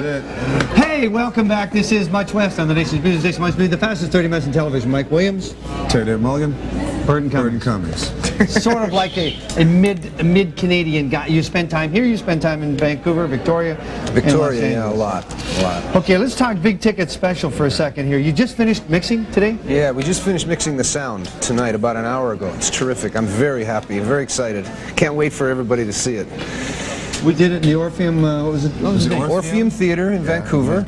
Hey, welcome back. This is Much West on the nation's business station. Must be the fastest 30 minutes in television. Mike Williams, Terry Mulligan, Burton Cummings. Sort of like a mid Canadian guy. You spend time here. You spend time in Vancouver, Victoria. Yeah, a lot. Okay, let's talk big ticket special for a second here. You just finished mixing today? Yeah, we just finished mixing the sound tonight about an hour ago. It's terrific. I'm very happy, very excited. Can't wait for everybody to see it. We did it in the Orpheum, what was the name? Orpheum Theater in Vancouver.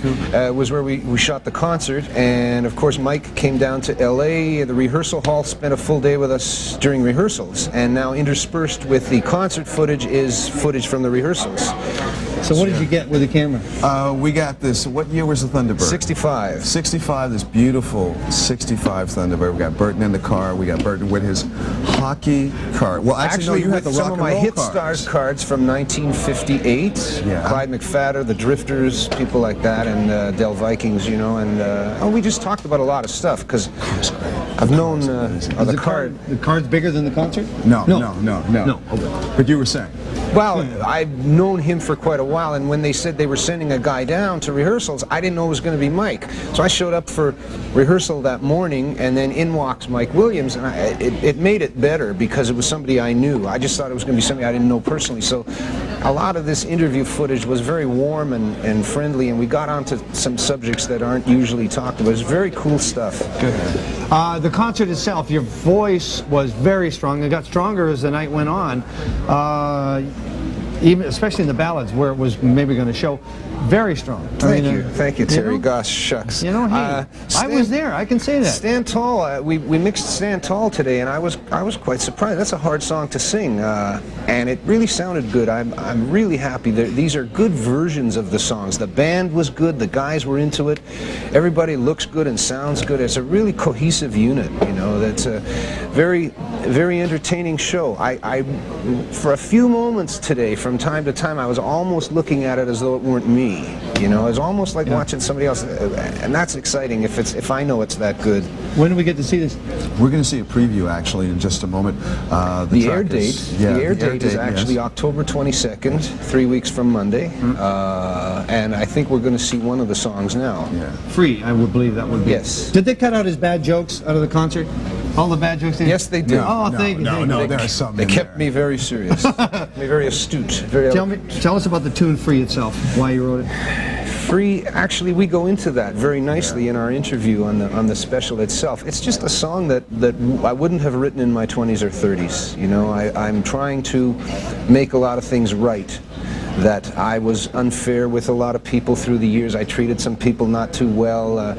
Was where we shot the concert, and of course Mike came down to LA. The rehearsal hall spent a full day with us during rehearsals, and now interspersed with the concert footage is footage from the rehearsals. So what did you get with the camera? We got this, what year was the Thunderbird? 65. 65, this beautiful 65 Thunderbird. We got Burton in the car, we got Burton with his hockey card. Well, actually no, you had the some rock of my and roll hit cards. stars cards from 1958. Yeah. Clyde McPhatter, the Drifters, people like that, and Del Vikings, you know, and we just talked about a lot of stuff, because I've known the card's bigger than the concert? No. Okay. But you were saying? Well, I've known him for quite a while, and when they said they were sending a guy down to rehearsals, I didn't know it was going to be Mike. So I showed up for rehearsal that morning, and then in walks Mike Williams, and it made it better because it was somebody I knew. I just thought it was going to be somebody I didn't know personally. So a lot of this interview footage was very warm and friendly, and we got onto some subjects that aren't usually talked about. It was very cool stuff. Good. The concert itself, your voice was very strong. It got stronger as the night went on. Even especially in the ballads where it was maybe going to show, very strong. Thank you, Terry. You know? Gosh, shucks. You know, hey, I was there. I can say that. Stand Tall. We mixed Stand Tall today, and I was quite surprised. That's a hard song to sing, and it really sounded good. I'm really happy. These are good versions of the songs. The band was good. The guys were into it. Everybody looks good and sounds good. It's a really cohesive unit. You know, that's a very, very entertaining show. I for a few moments today, from time to time, I was almost looking at it as though it weren't me. You know, it's almost like watching somebody else, and that's exciting if I know it's that good. When do we get to see this? We're going to see a preview actually in just a moment. The air date is actually October 22nd, 3 weeks from Monday, and I think we're going to see one of the songs now. Yeah. Free, I would believe that would be. Yes. Did they cut out his bad jokes out of the concert? All the bad jokes? Yes, they did. Thank you. No, there are some. They kept me very serious, me very astute. Tell us about the tune Free itself, why you wrote it. Free, actually, we go into that very nicely in our interview on the special itself. It's just a song that I wouldn't have written in my 20s or 30s. You know, I'm trying to make a lot of things right. That I was unfair with a lot of people through the years. I treated some people not too well.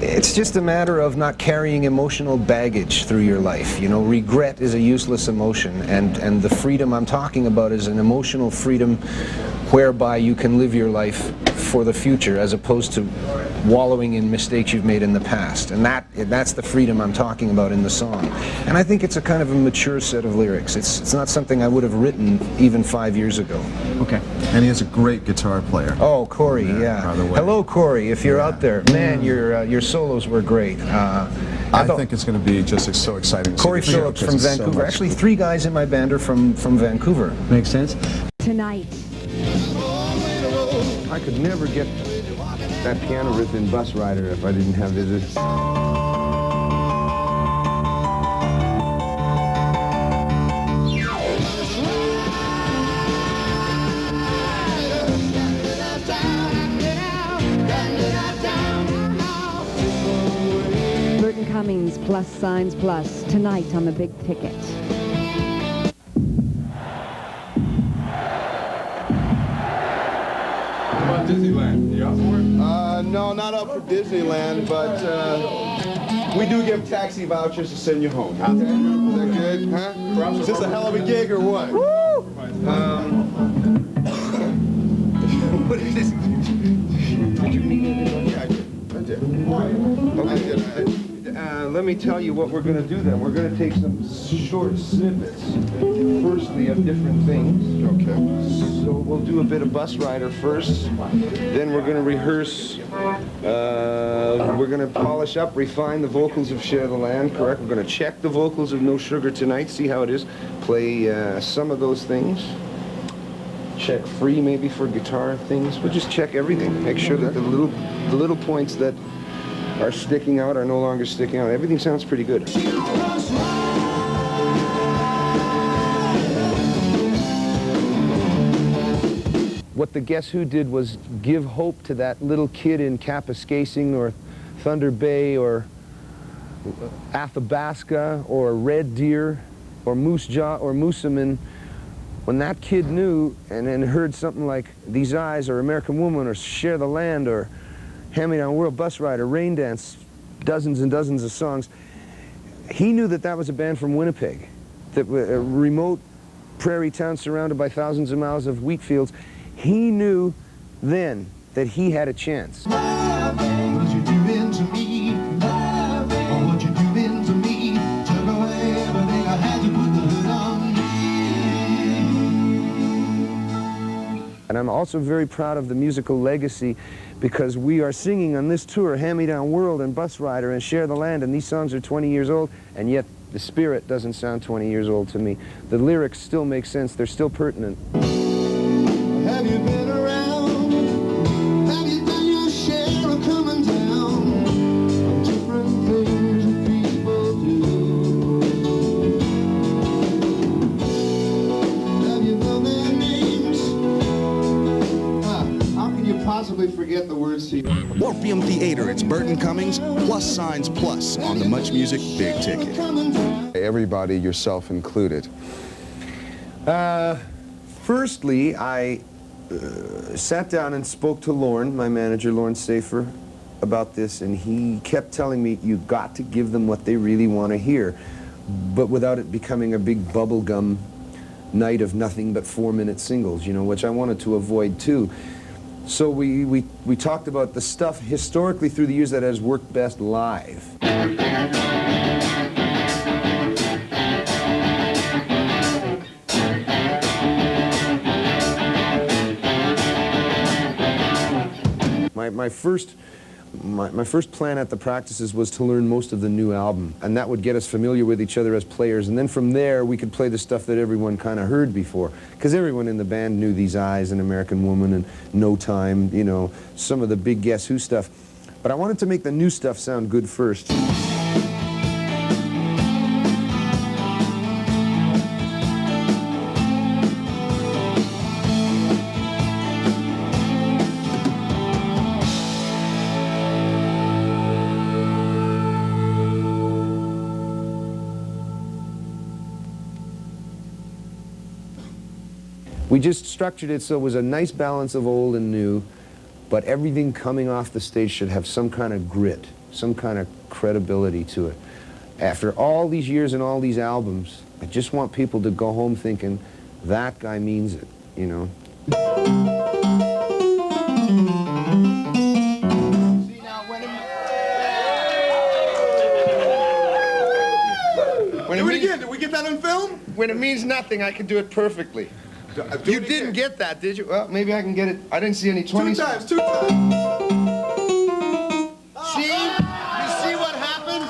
It's just a matter of not carrying emotional baggage through your life. You know, regret is a useless emotion, and the freedom I'm talking about is an emotional freedom whereby you can live your life for the future as opposed to wallowing in mistakes you've made in the past. And that's the freedom I'm talking about in the song. And I think it's a kind of a mature set of lyrics. It's not something I would have written even 5 years ago. Okay. And he is a great guitar player. Oh, Corey, yeah. Hello, Corey, if you're out there. Man, your solos were great. I think it's going to be just so exciting. Corey Phillips from Vancouver. Actually, 3 guys in my band are from Vancouver. Makes sense. Tonight. I could never get that piano riff in Bus Rider if I didn't have this. Burton Cummings, Plus Signs Plus, tonight on the Big Ticket. Disneyland. You up for it? No, not up for Disneyland, but we do give taxi vouchers to send you home. Okay. Is that good? Huh? Is this a hell of a gig or what? Woo! What is this? Did you mean it? Yeah, I did. Okay. Let me tell you what we're going to do then. We're going to take some short snippets, firstly, of different things. Okay. So we'll do a bit of Bus Rider first. Then we're going to rehearse. We're going to polish up, refine the vocals of Share the Land, correct? We're going to check the vocals of No Sugar Tonight, see how it is. Play some of those things. check free maybe for guitar things. We'll just check everything. Make sure that the little points that are sticking out are no longer sticking out. Everything sounds pretty good. What the Guess Who did was give hope to that little kid in Kapuskasing or Thunder Bay or Athabasca or Red Deer or Moose Jaw or Moosomin. When that kid knew and then heard something like These Eyes or American Woman or Share the Land or Hand-Me-Down World, Bus Ride or Rain Dance, dozens and dozens of songs, he knew that that was a band from Winnipeg, that a remote prairie town surrounded by thousands of miles of wheat fields. He knew then that he had a chance. And I'm also very proud of the musical legacy because we are singing on this tour Hand-Me-Down World and Bus Rider and Share the Land, and these songs are 20 years old, and yet the spirit doesn't sound 20 years old to me. The lyrics still make sense, they're still pertinent. Have you been around? Have you done your share of coming down on different things that people do? Have you known their names? How can you possibly forget the words to you? Orpheum Theater, it's Burton, Cummings, plus signs plus on the Much Music Big Ticket. Everybody, yourself included. Firstly, I sat down and spoke to Lorne, my manager, Lorne Safer, about this, and he kept telling me, you've got to give them what they really want to hear, but without it becoming a big bubblegum night of nothing but 4-minute singles, you know, which I wanted to avoid too. So we talked about the stuff historically through the years that has worked best live. My first plan at the practices was to learn most of the new album, and that would get us familiar with each other as players, and then from there we could play the stuff that everyone kind of heard before, because everyone in the band knew These Eyes and American Woman and No Time, you know, some of the big Guess Who stuff. But I wanted to make the new stuff sound good first. We just structured it so it was a nice balance of old and new, but everything coming off the stage should have some kind of grit, some kind of credibility to it. After all these years and all these albums, I just want people to go home thinking, that guy means it, you know? Do it again. Did we get that on film? When it means nothing, I can do it perfectly. You didn't get that, did you? Well, maybe I can get it. I didn't see any 20s. Two times. See? You see what happens?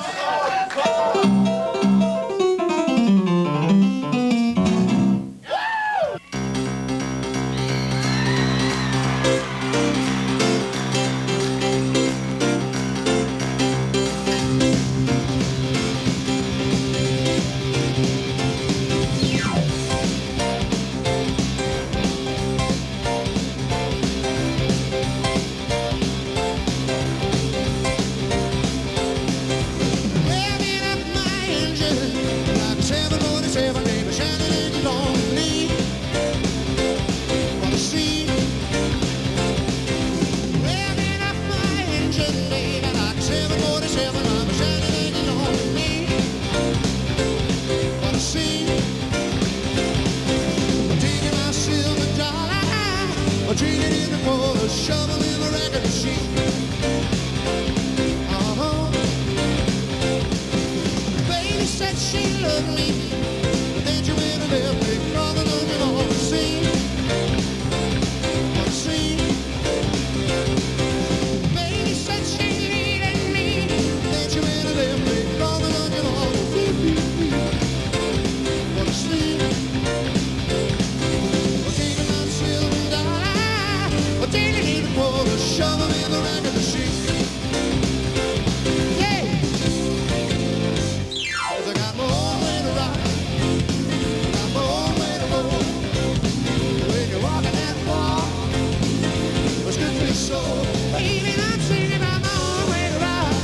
soul. Baby, I'm singing, I'm on way to ride.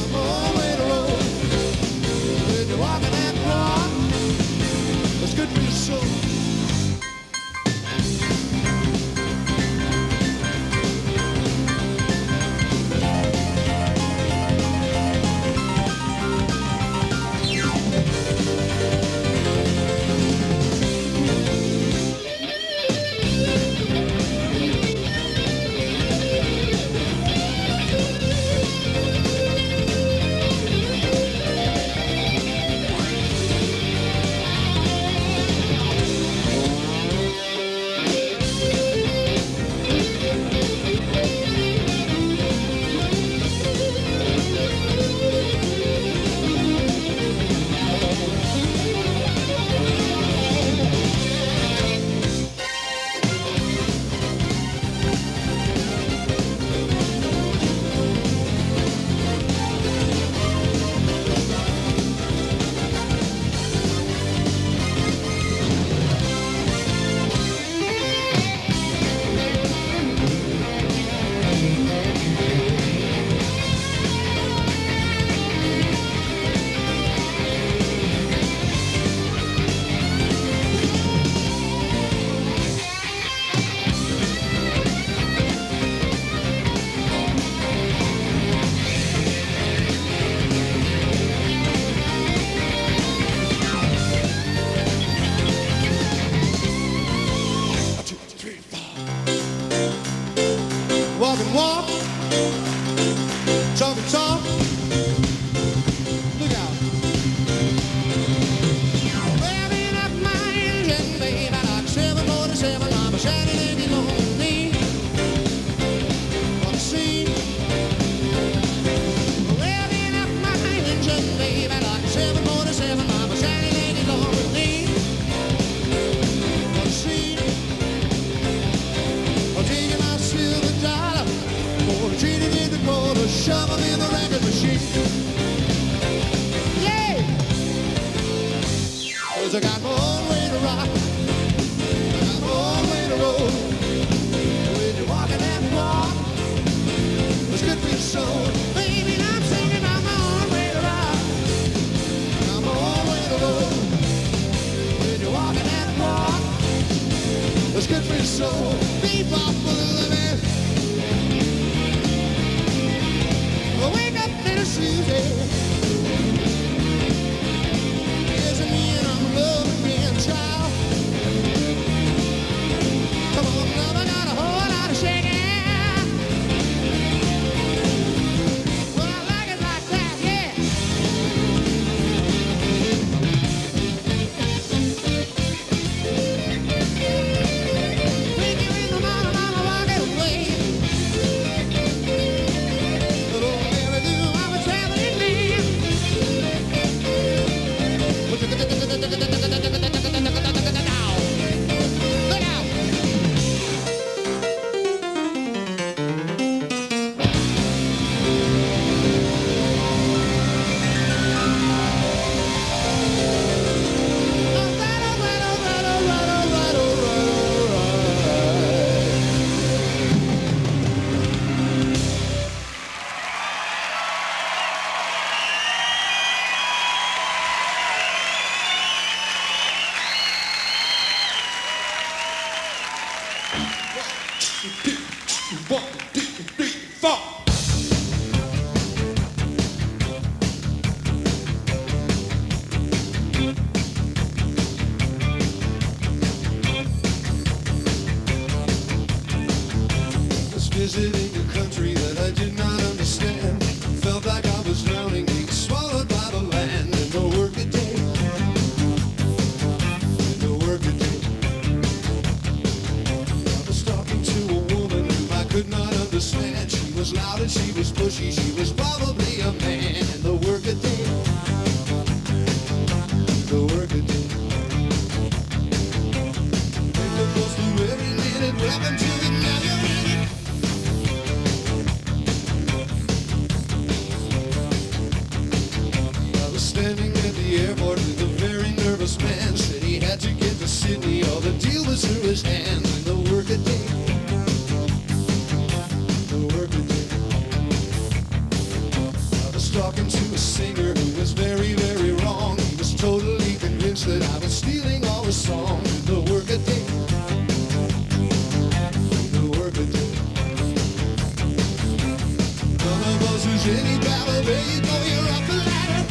I'm on way to roll. When you're walking that walk, it's good for your soul. Walk and walk, talk and talk. Look out. Revving up my engine, babe, I like 747. I'm a shining engine on me. On the scene. Revving up my engine, babe, I like 747. I'm a shining engine on me. On the scene. I'm taking my silver dollar, gonna treat it in the corner, shove 'em in the record machine. Yeah! 'Cause I got my own way to rock, I got my own way to roll. When you're walking that walk, it's good for your soul. Baby, I'm singing, I'm my own way to rock, I got my own way to roll. When you're walking that walk, it's good for your soul. Bebop for the living. Wake up, little Susie. Yes, and me and I'm loving again, child. Come on, love, I got a whole lot of shaking. Well, I like it like that, yeah. When you're in the morning, mama, walk it away. Little baby, do I'm a traveling man. Look out. All right, all right, all right, all right, all right, all right, all right. One, two, three, four. Was visiting a country that I did not understand. Felt like I was drowning, being swallowed by the land. And no work a day. No work a day. I was talking to a woman whom I could not understand. She was loud and she was pushy. She was probably a man. And the work a day. The work a day. It goes through every minute. Welcome to the now you're in it. I was standing at the airport with a very nervous man. Said he had to get to Sydney, all the deal was through his hands. And the work a day. talking to a singer who was very, very wrong. He was totally convinced that I was stealing all his song. The work a day, the work a day. None of us is any better. There you go, you're up the ladder.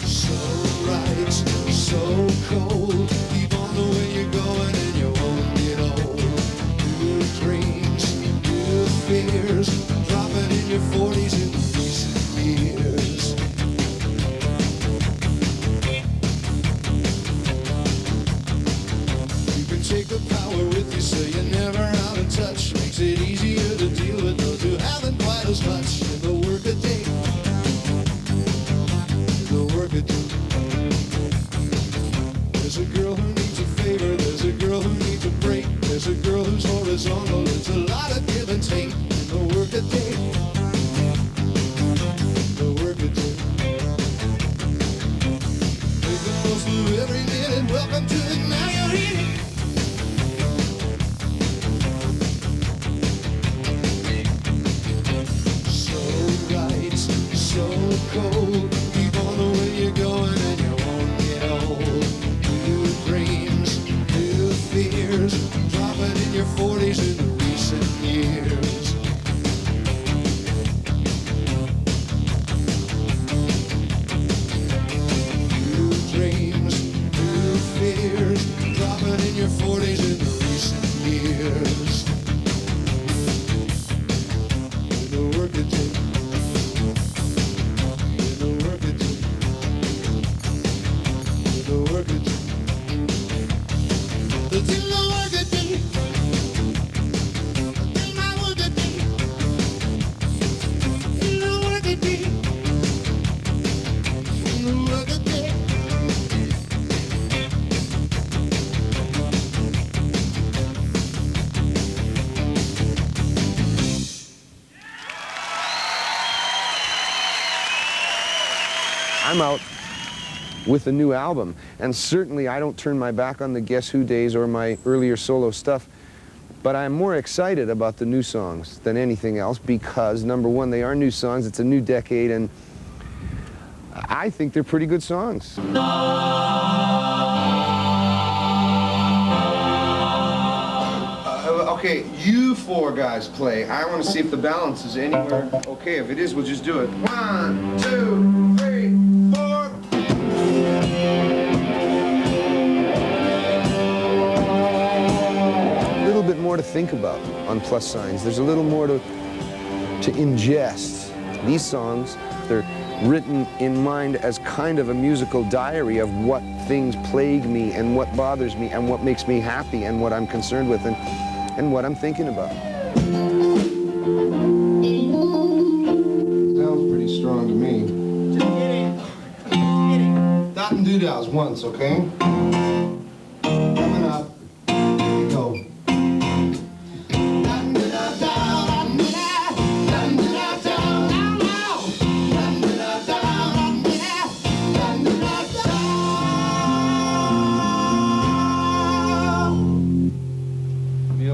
So right, so cold. Keep on the way you're going and you won't get old. New dreams, new fears, dropping in your 40s in recent years. You can take the power with you so you're never out of touch. Makes it easier to deal with those who haven't quite as much. In the work a day, the work a day. There's a girl who needs a favor, there's a girl who needs a break, there's a girl who's horizontal, it's a lot of give and take. In the work a day, the work a day. Make the most of every minute, welcome to it, now you're in it. So right, so cold, keep on the way you're going and you won't get old. New dreams, new fears, dropping in your 40s in the recent years. New dreams, new fears, dropping in your 40s in the recent years. In the work it takes. In the work it takes. In the work it takes. It's in the work it takes. In my work it takes. In the work it takes. In the work it takes. I'm out with a new album, and certainly I don't turn my back on the Guess Who days or my earlier solo stuff, but I'm more excited about the new songs than anything else because, number one, they are new songs, it's a new decade, and I think they're pretty good songs. Okay, you four guys play. I want to see if the balance is anywhere. Okay, if it is, we'll just do it. 1, 2, 3, 4. A little bit more to think about on Plus Signs. There's a little more to ingest. These songs, they're written in mind as kind of a musical diary of what things plague me and what bothers me and what makes me happy and what I'm concerned with and what I'm thinking about. Sounds pretty strong to me. Just kidding. Dot and doodads once, okay? Coming up. Here we go.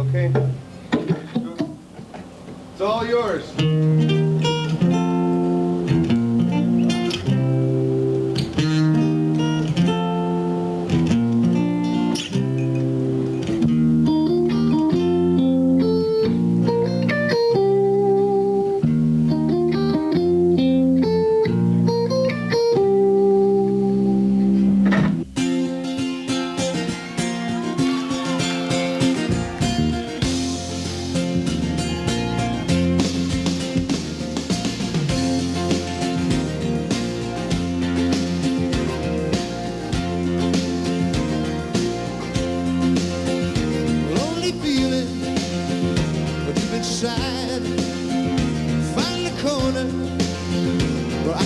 Okay. It's all yours.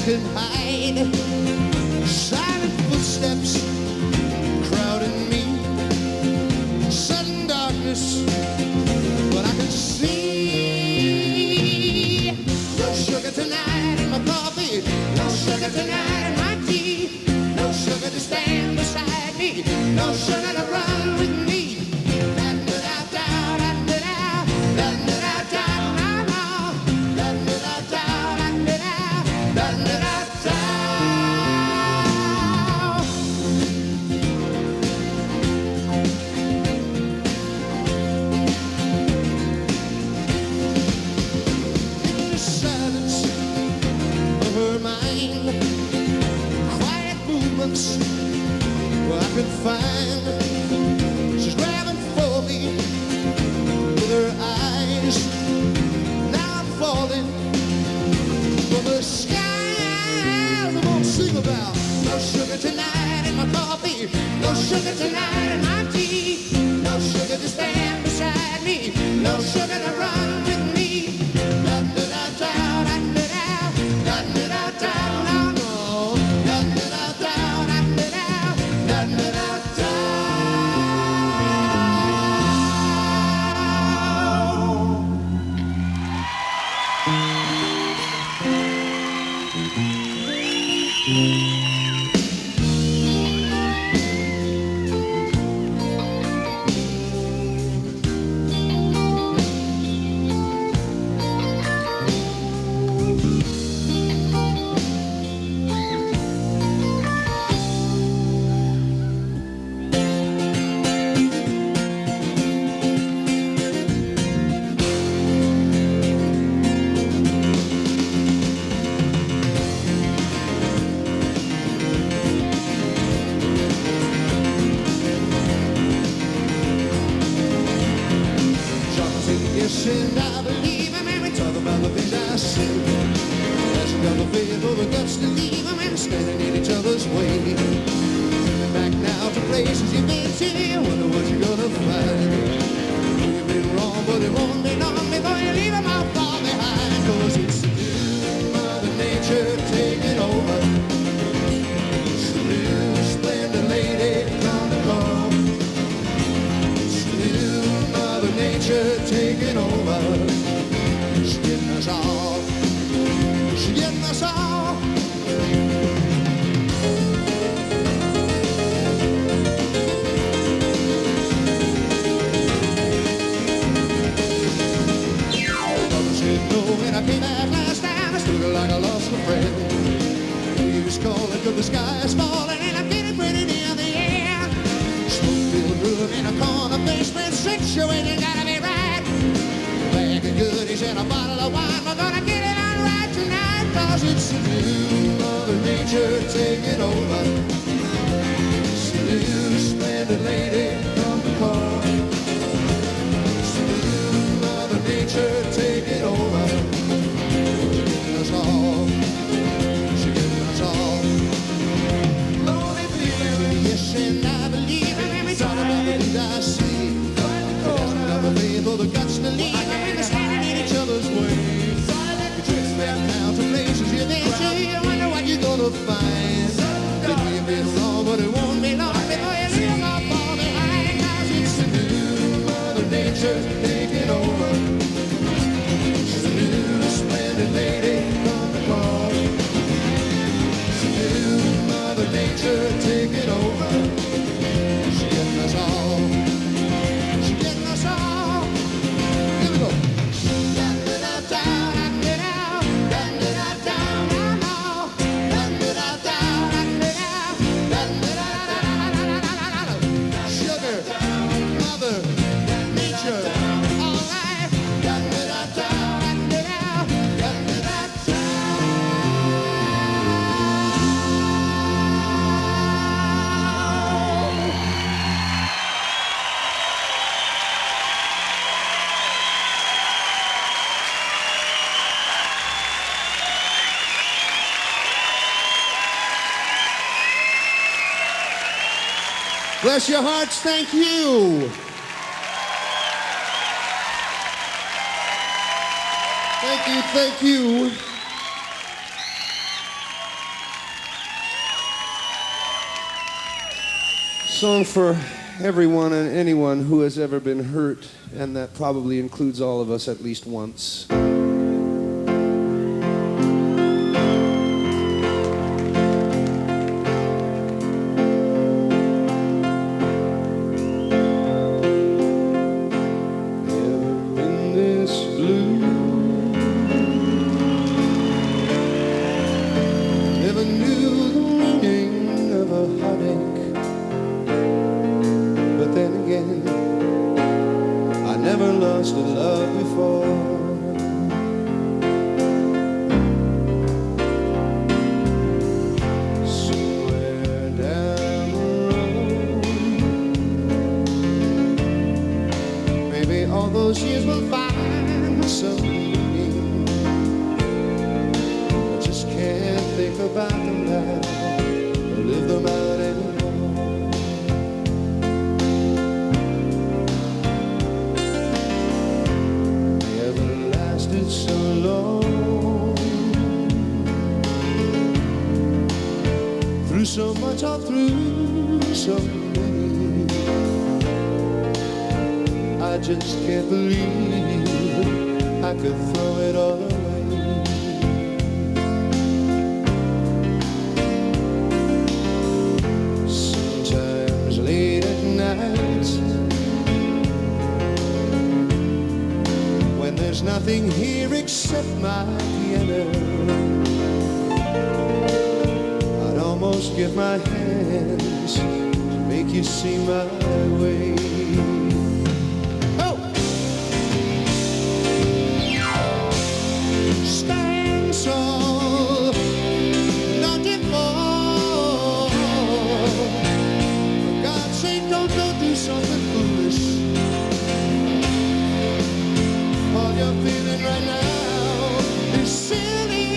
could hide. Silent footsteps crowding me. Sudden darkness, but I can see. No sugar tonight in my coffee. No sugar tonight in my tea. No sugar to stand beside me. No sugar to run with me. Da-da-da-da, da-da-da. me. No sugar tonight in my tea. No sugar to stand beside me. No sugar to run with me. And I believe him, and we talk about the things I say. Has got the faith or the guts to leave him, and we're standing in each other's way. Coming back now to places you've been to, you wonder what you're gonna find. You've been wrong, but it won't be long before you leave him all far behind. Cause it's the new Mother Nature taking over. It's the new splendid lady come to call. It's the new Mother Nature taking over. She's getting us all. She's getting us all. Mother said no when I came back last time. I stood like I lost a friend. He was calling 'cause the sky is falling and I'm getting pretty near the end. Smoke-filled room in a corner basement situated, gotta be right. Bag of goodies and a bottle of wine. We're gonna get it on right tonight. Cause it's the new Mother Nature taking over. It's the new splendid lady come to call. It's the new Mother Nature taking over. She's getting us all. She's getting us all. Lonely feeling, yes, and I believe it. Every time I see. For the guts to leave and we're standing in each other's way. You drift back now to places you've been to. You wonder what you're gonna find. It may have been wrong, but it won't be long before you leave them all far behind. Cause it's the new Mother Nature taking over. It's the new splendid lady come to call. It's the new Mother Nature taking over. She's getting us all. She's getting us all. Bless your hearts, thank you. Thank you, thank you. Song for everyone and anyone who has ever been hurt, and that probably includes all of us at least once. About them now, live them out anymore. all through so many. I just can't believe I could throw it all away. Sometimes late at night, when there's nothing here except my piano, I'd almost give my hands to make you see my way. Stand tall, don't you fall. For God's sake, don't go do something foolish. All you're feeling right now is silly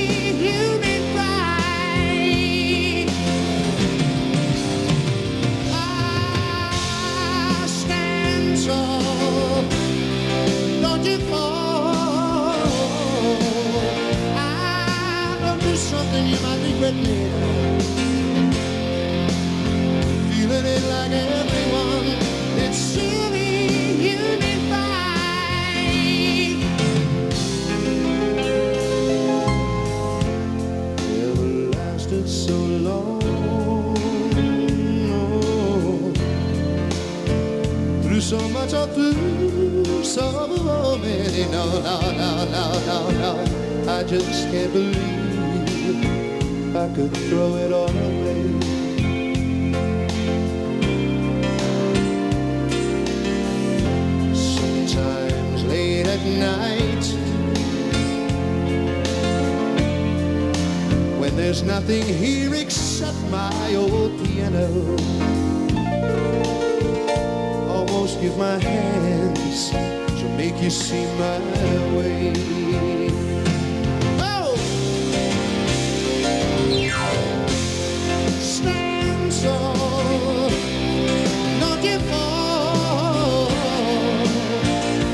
human pride. Ah, stand tall, don't you fall. Something you might regret later. Feeling it like everyone. It's silly human fight. Never lasted so long. Through so much or through so many. No. I just can't believe I could throw it all away. Sometimes late at night, when there's nothing here except my old piano, almost give my hands to make you see my way. Stand tall, don't you fall.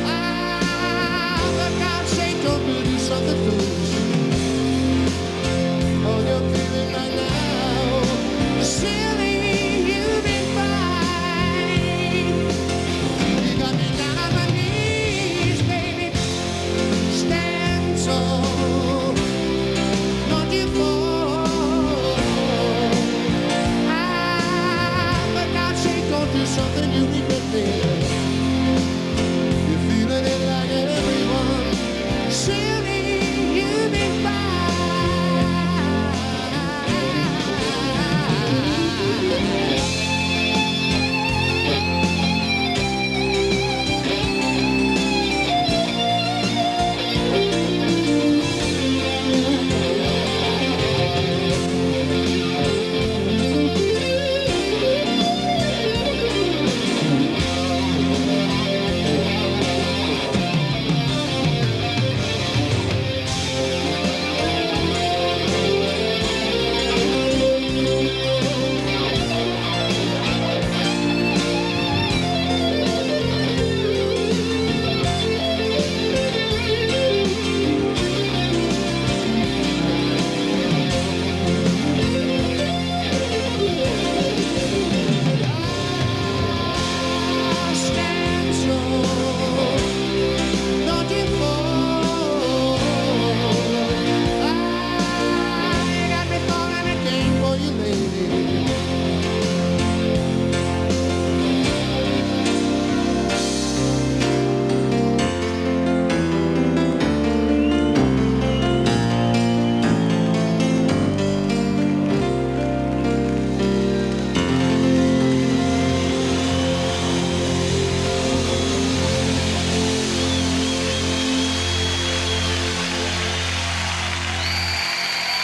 Ah, for God's sake, don't do something foolish. All you're feeling right now is silly human pride. You got me down on my knees, baby. Stand tall, don't you fall. Do something you regret later. You're feeling it like everyone. Silly human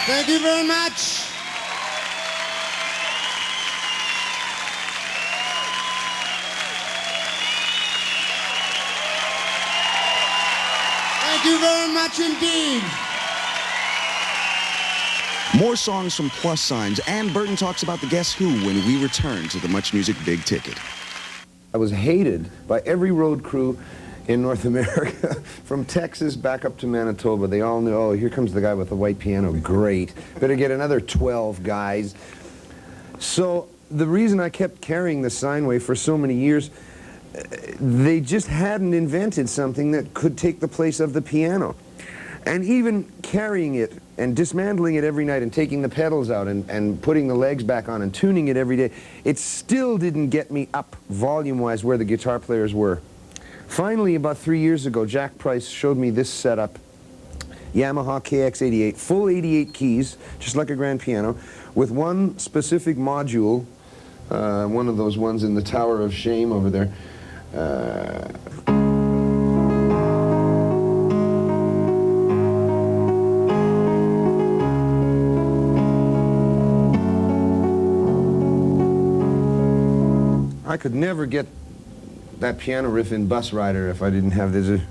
Thank you very much. Thank you very much indeed. More songs from Plus Signs, and Burton talks about the Guess Who when we return to the Much Music Big Ticket. I was hated by every road crew in North America, from Texas back up to Manitoba. They all knew, oh, here comes the guy with the white piano, great. Better get another 12 guys. So the reason I kept carrying the Steinway for so many years, they just hadn't invented something that could take the place of the piano. And even carrying it and dismantling it every night and taking the pedals out and putting the legs back on and tuning it every day, it still didn't get me up volume-wise where the guitar players were. Finally, about 3 years ago, Jack Price showed me this setup, Yamaha KX88, full 88 keys, just like a grand piano, with one specific module, one of those ones in the Tower of Shame over there. I could never get that piano riff in Bus Rider if I didn't have this.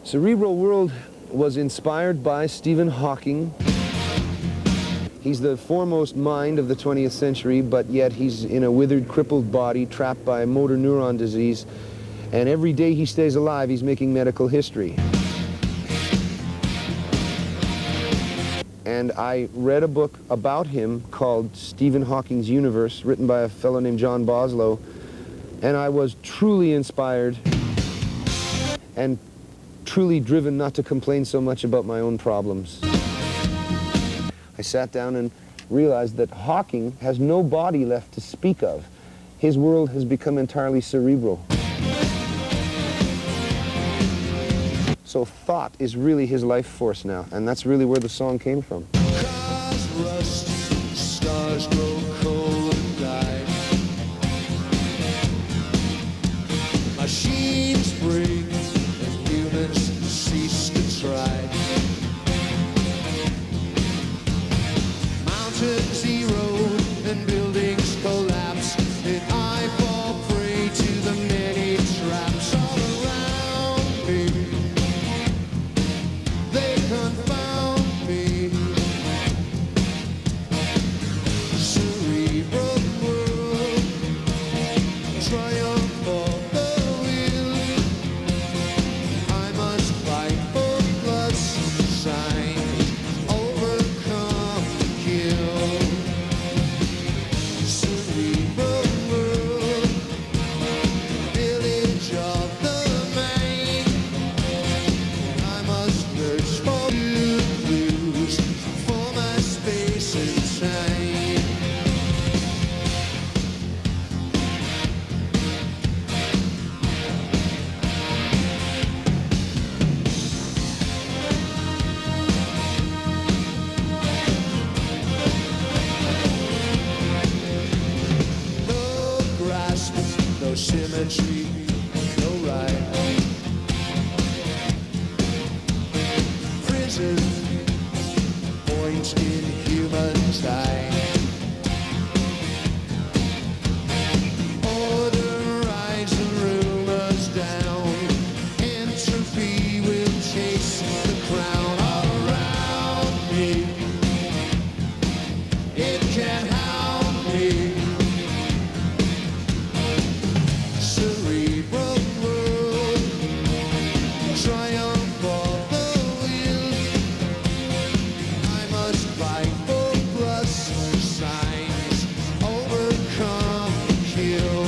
Cerebral World was inspired by Stephen Hawking. He's the foremost mind of the 20th century, but yet he's in a withered, crippled body, trapped by motor neuron disease. And every day he stays alive, he's making medical history. And I read a book about him called Stephen Hawking's Universe, written by a fellow named John Boslow. And I was truly inspired and truly driven not to complain so much about my own problems. I sat down and realized that Hawking has no body left to speak of. His world has become entirely cerebral. So thought is really his life force now, and that's really where the song came from. Cars rust, stars grow cold and die. Machines break and humans cease to try. mountains erode and buildings collapse, and I fall prey to the many traps all around me. They confound me. Cerebral world, triumph of the will. I must fight for plus signs, overcome, kill. Cerebral world, village of the main. I must search for clues for my space and time. No grasp, no symmetry, no right. Prison points in human time. Order rides the rumors down. Entropy will chase the crown all around me. It can hound me. Cerebral world, triumph of the will. I must fight for plus signs, overcome, kill.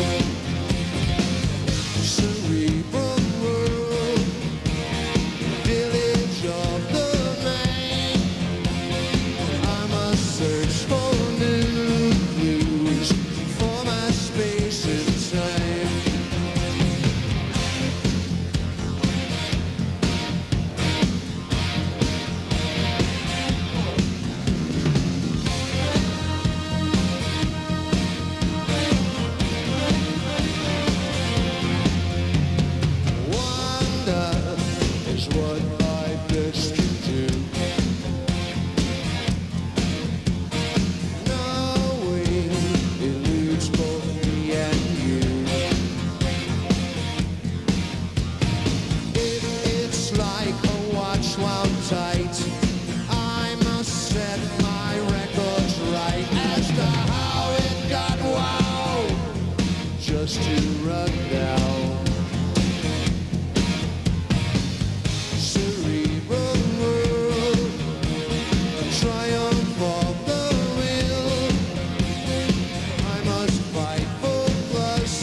Cerebral world, village of the main. I must search for new clues for my space and time. Wonder is what my best can do. Knowing eludes both me and you. It's like a watch wound tight. I must set my records right as to how it got wound just to run down. Cerebral world, triumph of the will. I must fight for plus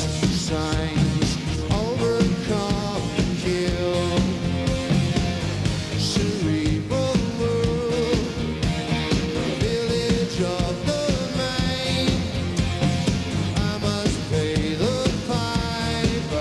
signs, overcome, kill. Cerebral world, village of the main. I must pay the piper.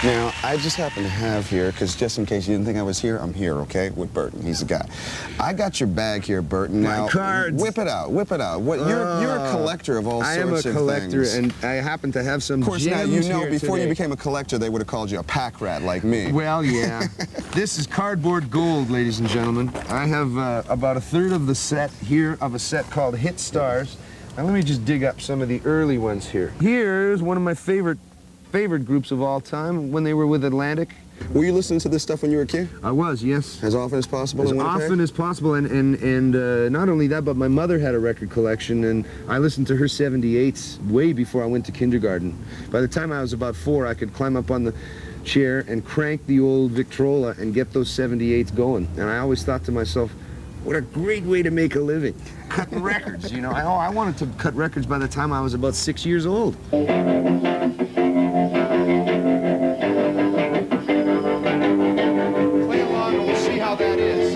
Now, I just happen to have here, because just in case you didn't think I was here, I'm here, okay, with Burton. He's the guy. I got your bag here, Burton. Now, My cards. Whip it out, whip it out. What, you're a collector of all sorts of things. I am a collector, and I happen to have some Of course, now, gems you know, here before today. you became a collector, they would have called you a pack rat like me. Well, yeah. This is cardboard gold, ladies and gentlemen. I have about a third of the set here of a set called Hit Stars. Now, let me just dig up some of the early ones here. Here's one of my favorite groups of all time when they were with Atlantic. Were you listening to this stuff when you were a kid? I was, yes. As often as possible As in Winnipeg? often as possible, and not only that, but my mother had a record collection, and I listened to her 78s way before I went to kindergarten. By the time I was about 4, I could climb up on the chair and crank the old Victrola and get those 78s going. And I always thought to myself, what a great way to make a living. Cutting records, you know. I wanted to cut records by the time I was about 6 years old. Play along and we'll see how that is.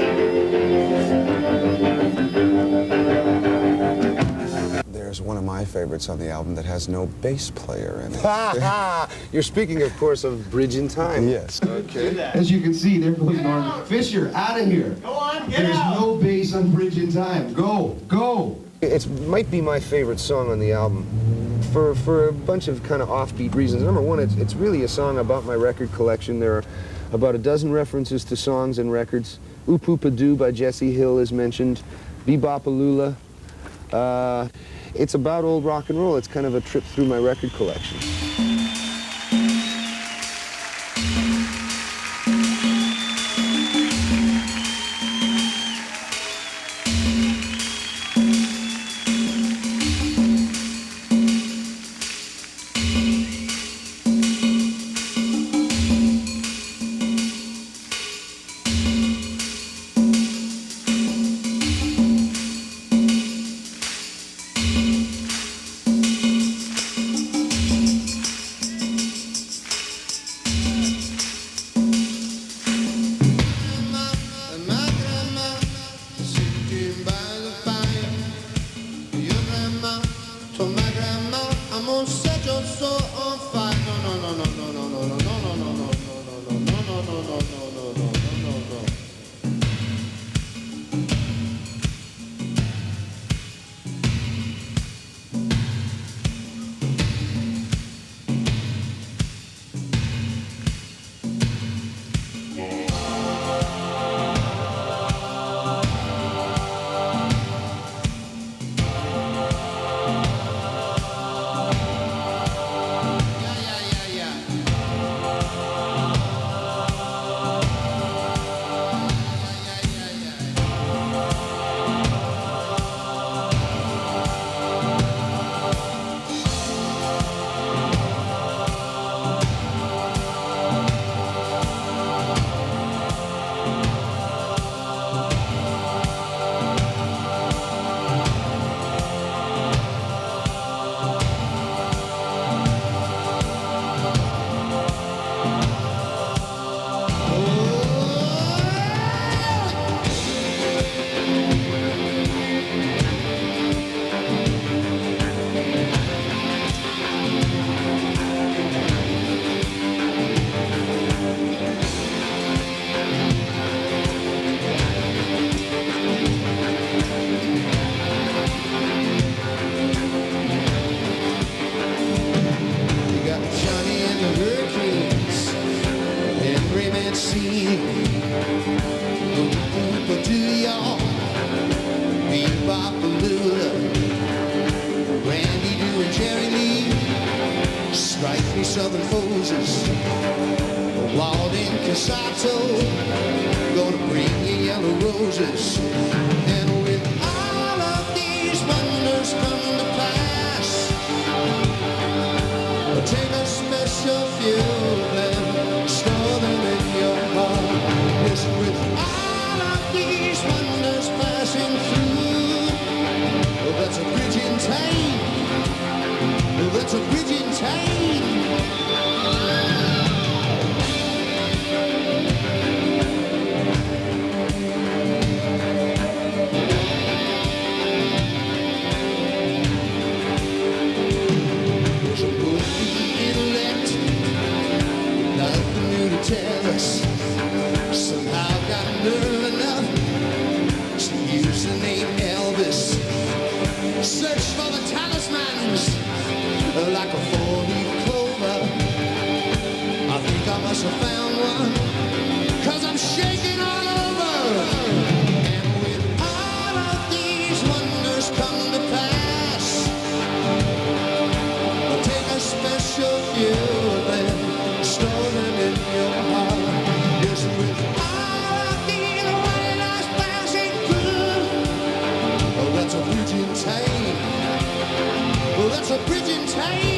There's one of my favorites on the album that has no bass player in it. You're speaking, of course, of Bridge in Time. Yes. Okay. As you can see, there goes Norman. Fisher, out of here. Go on, get There's out. No bass on Bridge in Time. Go, go. It might be my favorite song on the album for a bunch of kind of offbeat reasons. Number one, it's really a song about my record collection. There are about a dozen references to songs and records. Oop Oop A Doo by Jesse Hill is mentioned. Bebop-A-Lula. It's about old rock and roll. It's kind of a trip through my record collection. Southern Roses, Walden Casato, gonna bring you yellow roses. And with all of these wonders come to pass, take a special fuel and store them in your heart. Yes, with all of these wonders passing through, well, that's a bridge in time. Well, that's a bridge in time. There's a good intellect, not like a four-leaf clover. I think I must have found one, 'cause I'm shaking all over. And when all of these wonders come to pass, take a special few and store them in your heart. Yes, with all of these wonders passing through, oh, that's a bridge in time. Oh, that's a bridge in time.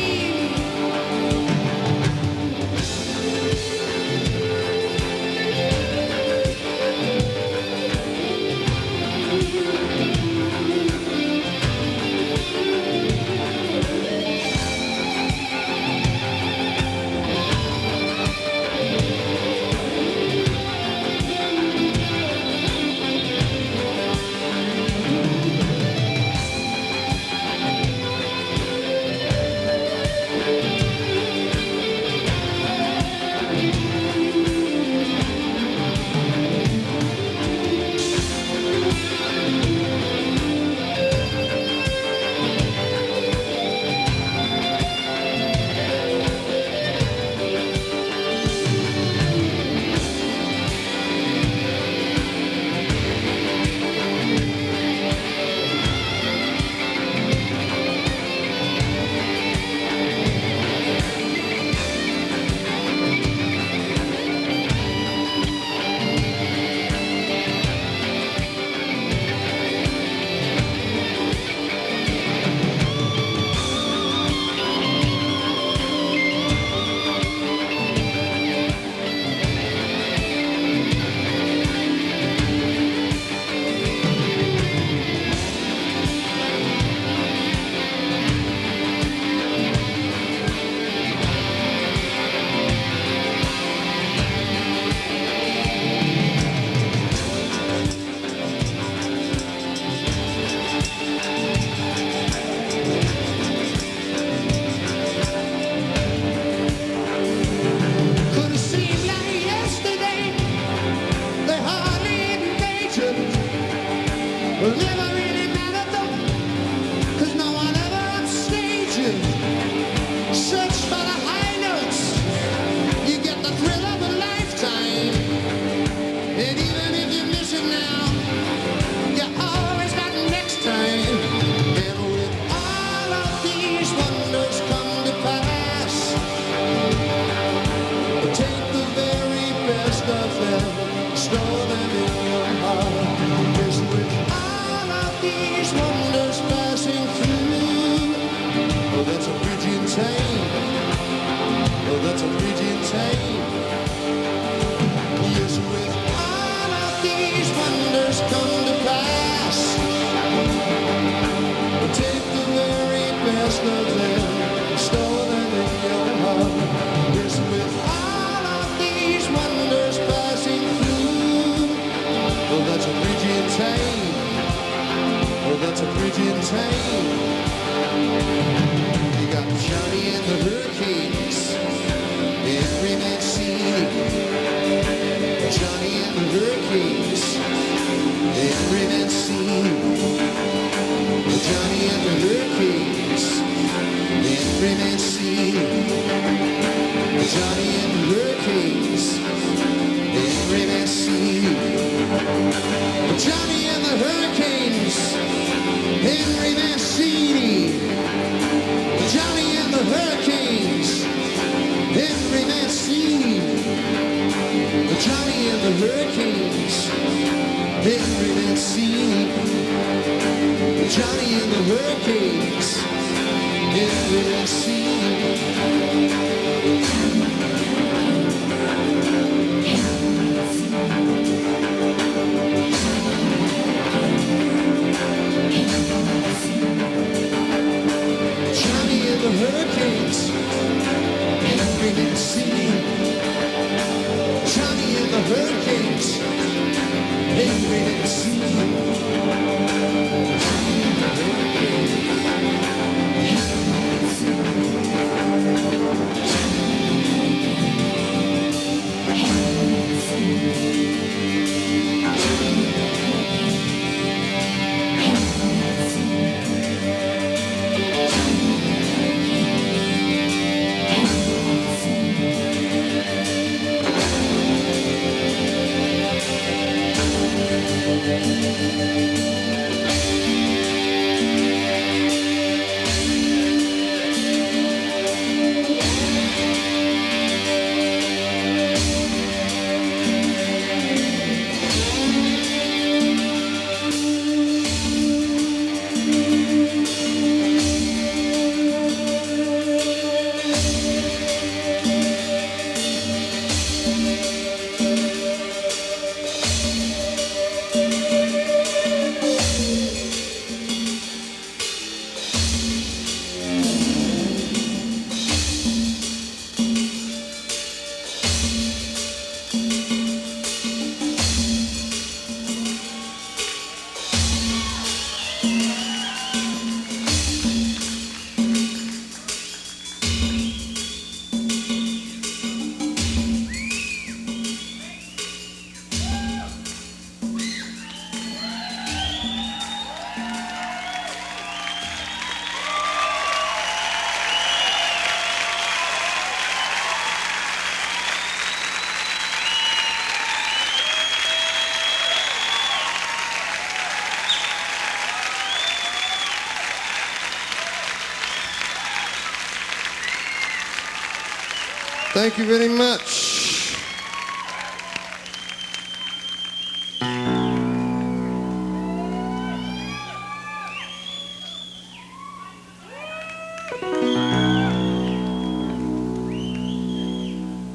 Thank you very much.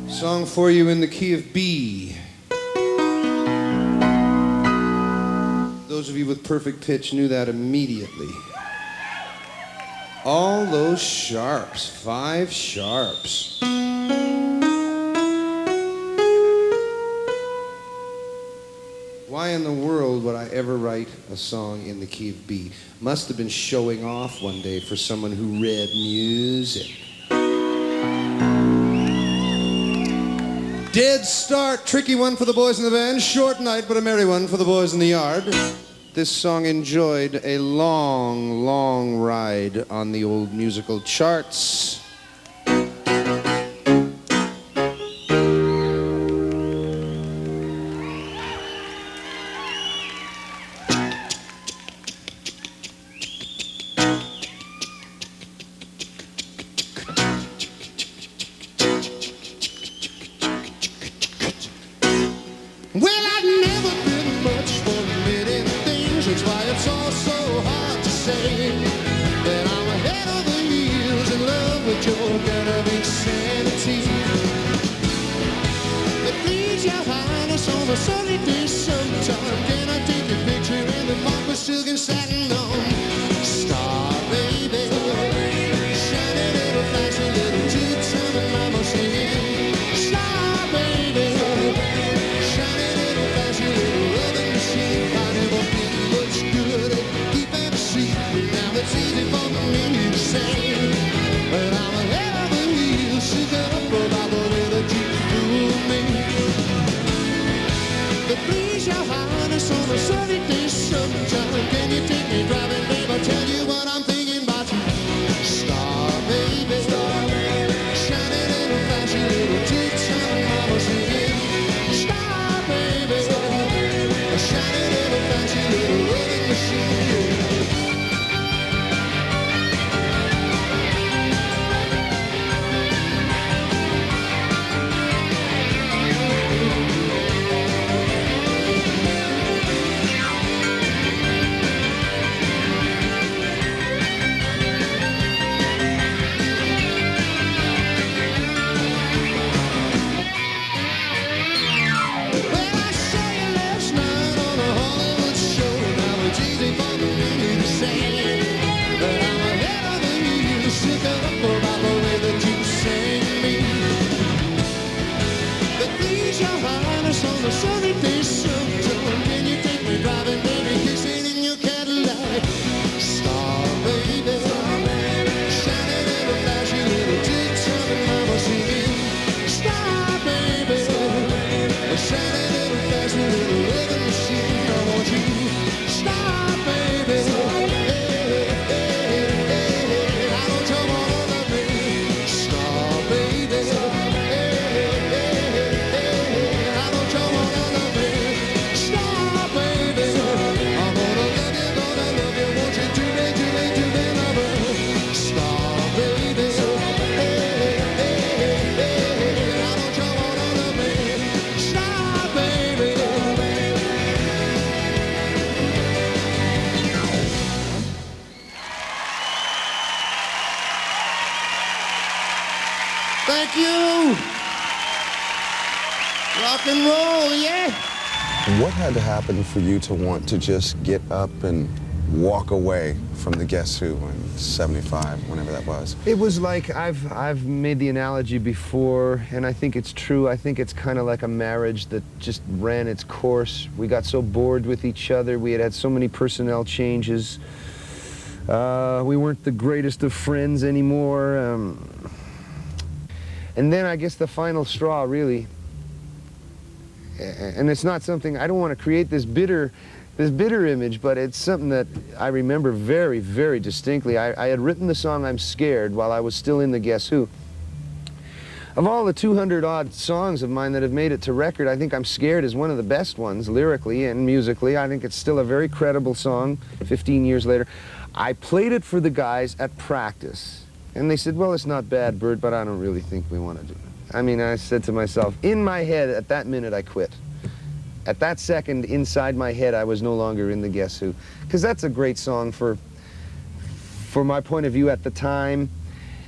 Song for you in the key of B. Those of you with perfect pitch knew that immediately. All those sharps, 5 sharps. Why in the world would I ever write a song in the key of B? Must have been showing off one day for someone who read music. Dead start, tricky one for the boys in the band, short night but a merry one for the boys in the yard. This song enjoyed a long, long ride on the old musical charts. Well, I've never been much for many things. That's why it's all so hard to say that I'm ahead of the heels in love with your gonna-be sanity. But please, your highness, on a sunny day sometime, can I take a picture in the mark with silk and satin on? Star, baby, shiny little flashy little two-time and mama singing. Star, baby, shiny little flashy little loving machine. I never been much good at keeping a secret. Now it's easy for me to say, but I'm ahead of the heels, shook up about the way that you fool me. But please, your highness, on a sunny day sometime, can you take me driving, babe? I'll tell you what I'm thinking about you. Star, baby, shiny little flashy little two-time mama singing. Star, baby, a shiny little flashy little loving machine. Well, I saw you last night on a Hollywood show. Now it's easy for me to say that I'm ahead of the heels, shook up about the way that you sang me. But please, your highness, on a sunny day sometime, can you take me driving, baby, kissing in your Cadillac? Star, baby, shiny little flashy little two-time and mama singing. Star, baby, a shiny little flashy little loving machine. I want you. Star, baby, hey, hey, hey, hey. I don't you wanna love me? Star, baby, hey, hey, hey. I don't you wanna love me? Star, baby, I'm gonna love you, want you to be lover. Star, baby, hey, hey, hey. I don't you wanna love me? Star, baby. Thank you. Rock and roll, yeah. What had to happen for you to want to just get up and walk away from the Guess Who in '75, whenever that was? It was like, I've made the analogy before, and I think it's true. I think it's kind of like a marriage that just ran its course. We got so bored with each other. We had so many personnel changes. We weren't the greatest of friends anymore. And then I guess the final straw, really, and it's not something, I don't want to create this bitter image, but it's something that I remember very, very distinctly. I had written the song I'm Scared while I was still in the Guess Who. Of all the 200-odd songs of mine that have made it to record, I think I'm Scared is one of the best ones, lyrically and musically. I think it's still a very credible song 15 years later. I played it for the guys at practice, and they said, well, it's not bad, Bert, but I don't really think we want to do it. I mean, I said to myself, in my head, at that minute, I quit. At that second, inside my head, I was no longer in the Guess Who. Because that's a great song for my point of view at the time,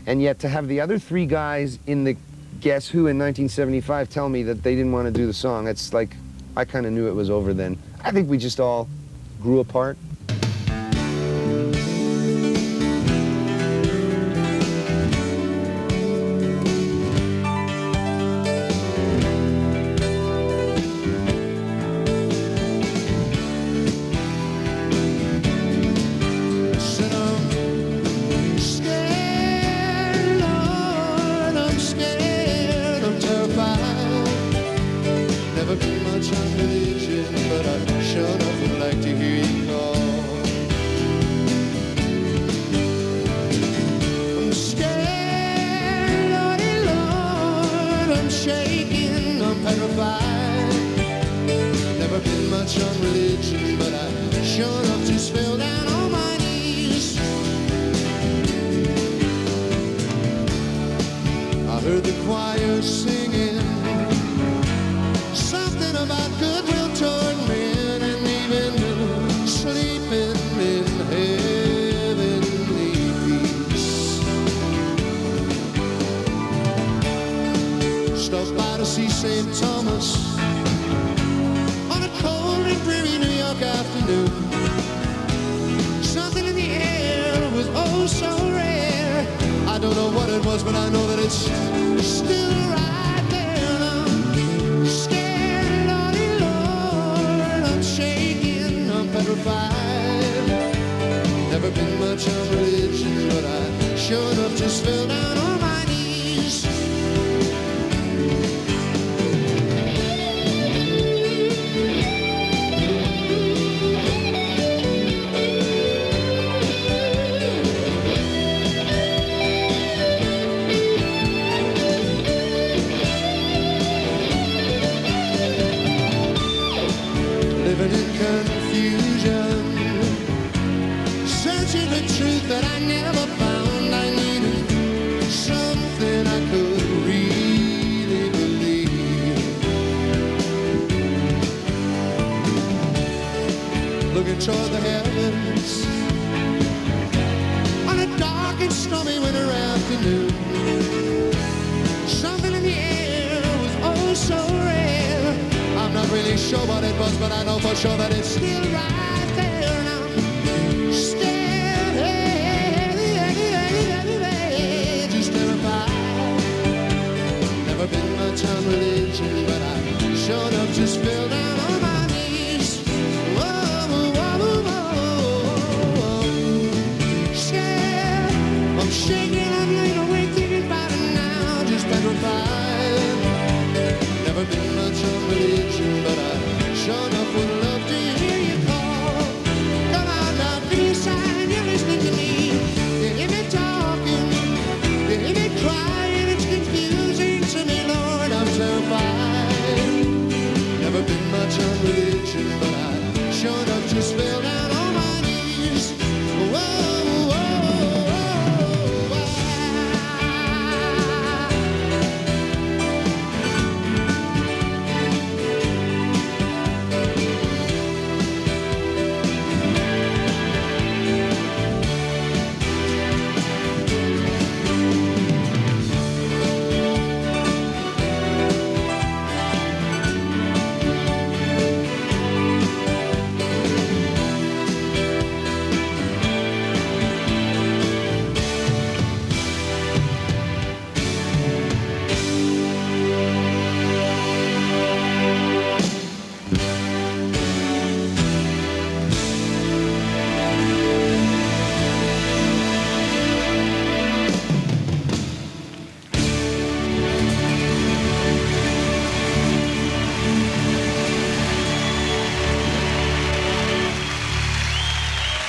and yet to have the other three guys in the Guess Who in 1975 tell me that they didn't want to do the song, it's like, I kind of knew it was over then. I think we just all grew apart.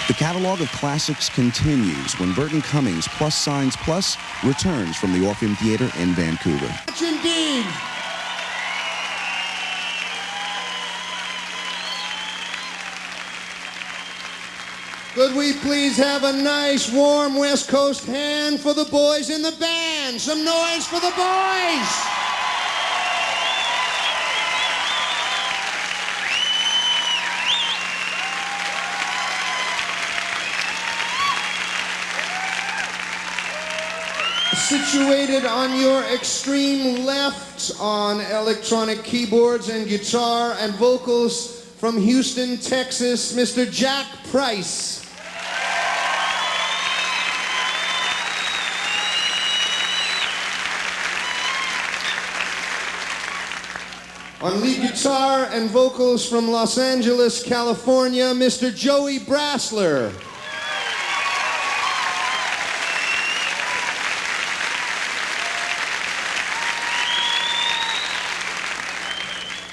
The catalog of classics continues when Burton Cummings Plus Signs Plus returns from the Orpheum Theater in Vancouver. Indeed. Could we please have a nice, warm West Coast hand for the boys in the band? Some noise for the boys! Situated on your extreme left on electronic keyboards and guitar and vocals from Houston, Texas, Mr. Jack Price. On lead guitar and vocals from Los Angeles, California, Mr. Joey Brassler.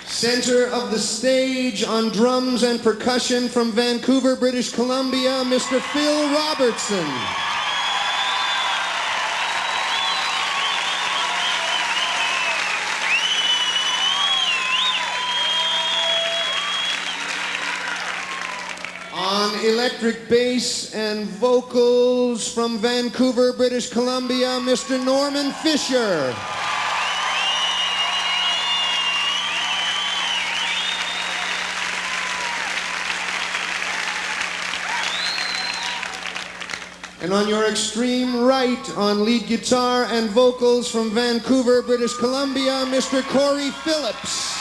Center of the stage on drums and percussion from Vancouver, British Columbia, Mr. Phil Robertson. On electric bass and vocals from Vancouver, British Columbia, Mr. Norman Fisher. And on your extreme right, on lead guitar and vocals from Vancouver, British Columbia, Mr. Corey Phillips.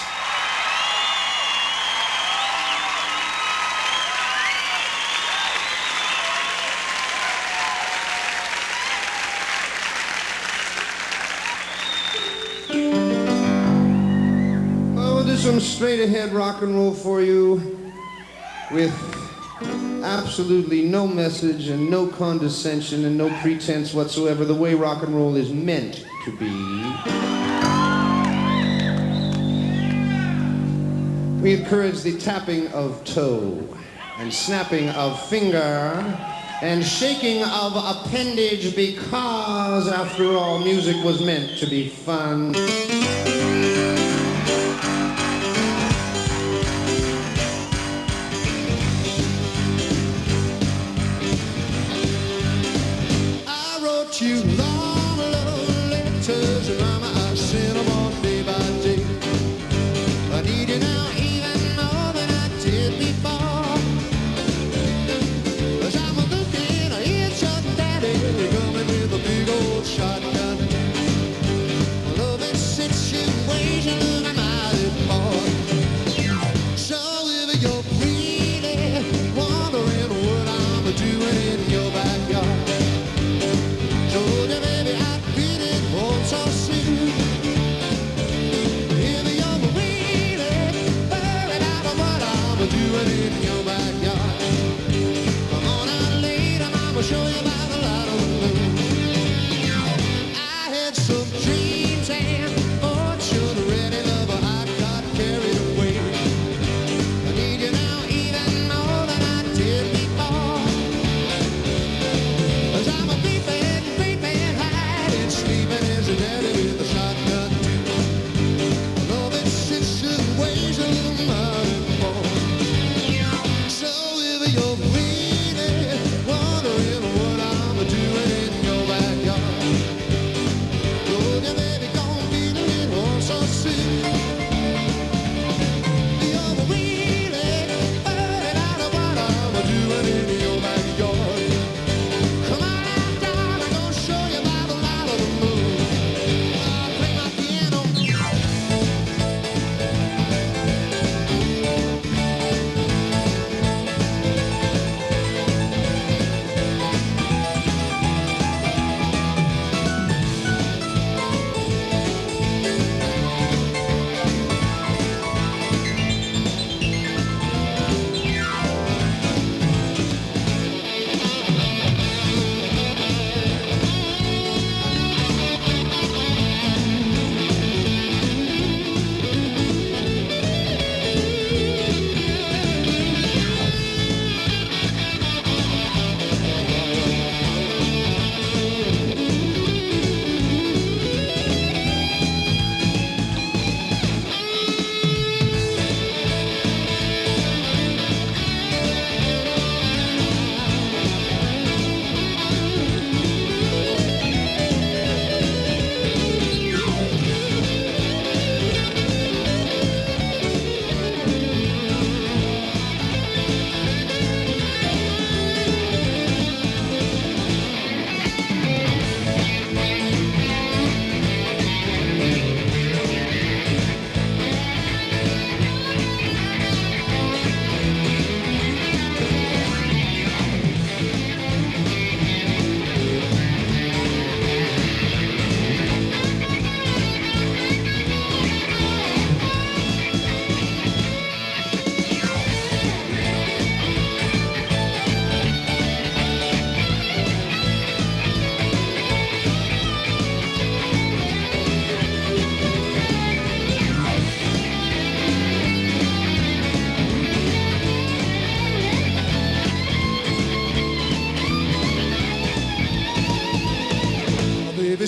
Well, we'll do some straight ahead rock and roll for you with absolutely no message and no condescension and no pretense whatsoever, the way rock and roll is meant to be. We encourage the tapping of toe and snapping of finger and shaking of appendage because, after all, music was meant to be fun. You long love letters, mama, I send them all day by day. I need you now even more than I did before. 'Cause I'm looking, it's your daddy coming with a big old shotgun. Love it sits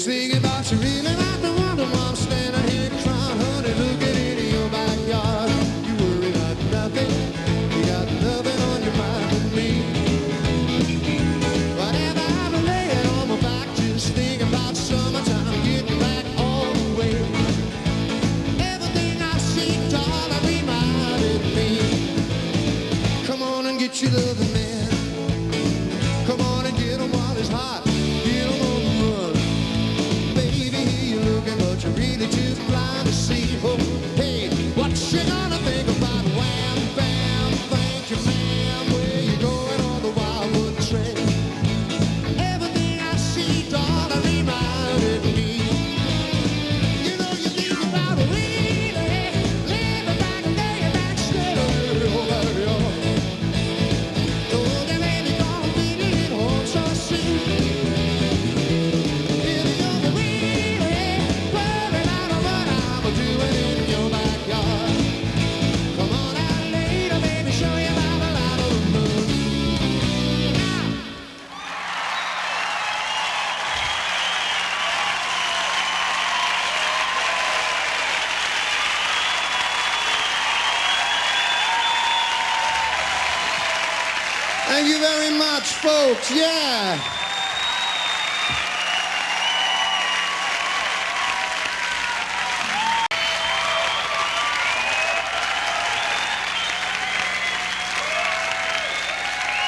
Just thinking about you, really like the wonder why I'm standing here crying, honey, looking into your backyard. You worry about nothing, you got nothing on your mind but me. Whenever I'm laying on my back, just thinking about summertime, getting back all the way. Everything I see, darling, reminded me. Come on and get your loving man. Come on and get him while it's hot. Get him on the run. Baby, here you're looking, but you're really too blind to see. Oh, hey, what you gonna think about? Wham, bam, thank you, ma'am. Where you going on the Wildwood Trail? Everything I see, darling, reminded me. You know you think about it, really. Living back and laying back straight. Oh, baby, oh. Thank you very much, folks. Yeah.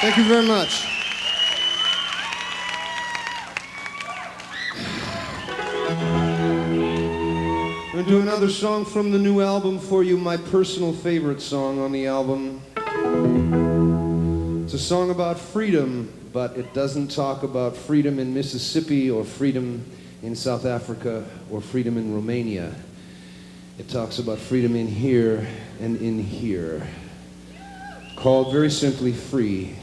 Thank you very much. I'm going to do another song from the new album for you, my personal favorite song on the album. It's a song about freedom, but it doesn't talk about freedom in Mississippi or freedom in South Africa or freedom in Romania. It talks about freedom in here and in here, called very simply Free.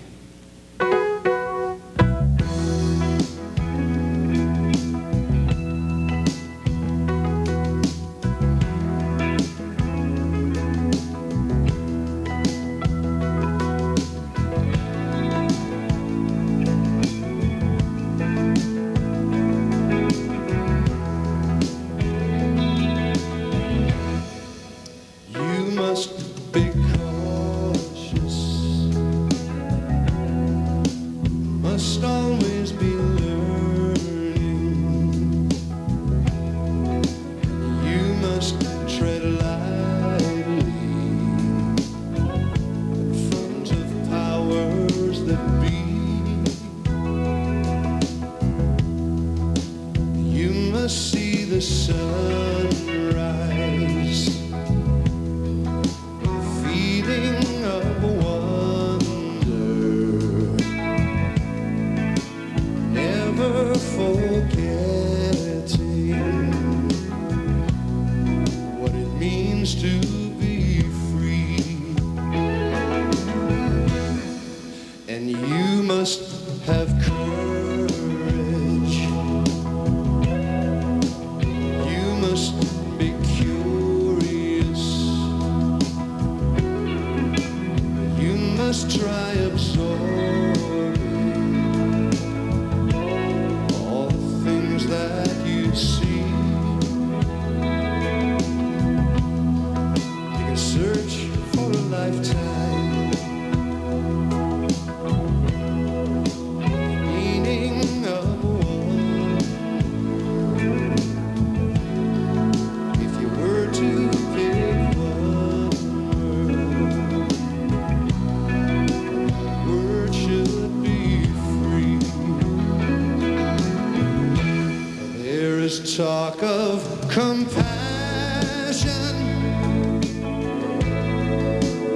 Talk of compassion,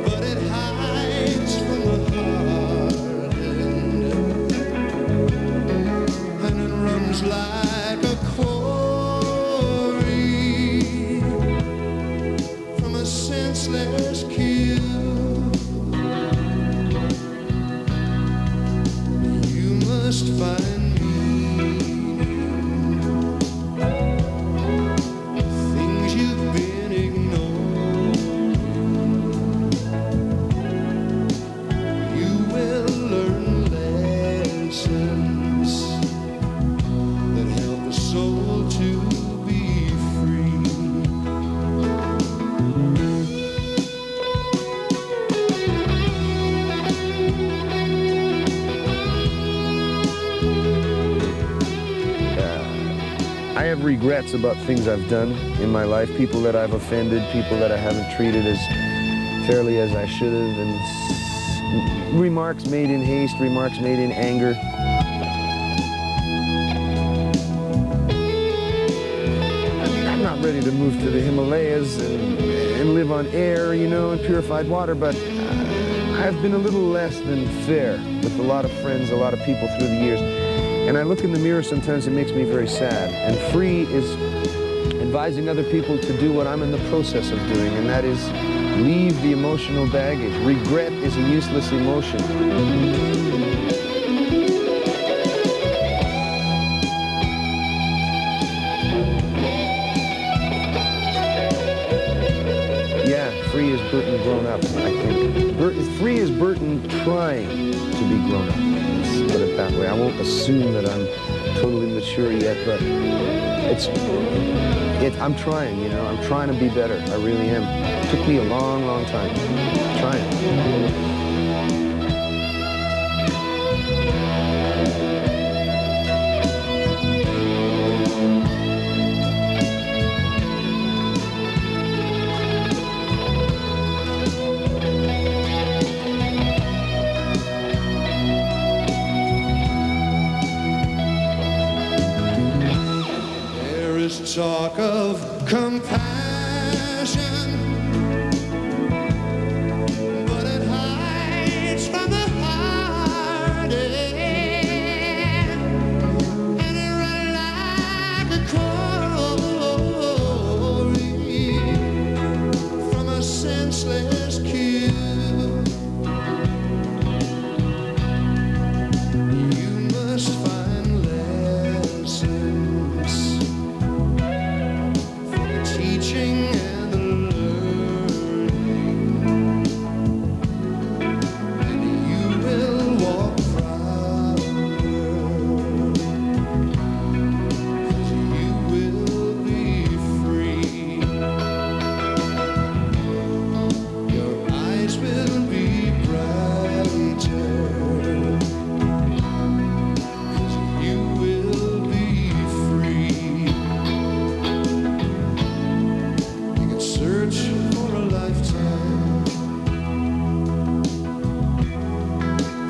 but it hides from the heart, and it runs like a quarry from a senseless kill. You must find regrets about things I've done in my life, people that I've offended, people that I haven't treated as fairly as I should have, and remarks made in haste, remarks made in anger. I'm not ready to move to the Himalayas and live on air, you know, and purified water, but I've been a little less than fair with a lot of friends, a lot of people through the years. And I look in the mirror sometimes, it makes me very sad. And Free is advising other people to do what I'm in the process of doing, and that is leave the emotional baggage. Regret is a useless emotion. Yeah, Free is Burton grown up, I think. Free is Burton trying to be grown up. Let's put it that way. I won't assume that I'm totally mature yet, but I'm trying, you know. I'm trying to be better. I really am. It took me a long, long time. I'm trying. Talk of compassion, but it hides from the heart, and it runs like a quarry from a senseless kill. You must find lessons, teaching and learning, and you will walk prouder, 'cause you will be free. Your eyes will be brighter, 'cause you will be free. Search for a lifetime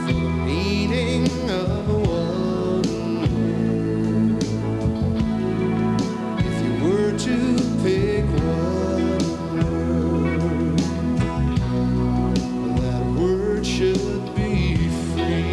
for the meaning of one word. If you were to pick one word, that word should be free.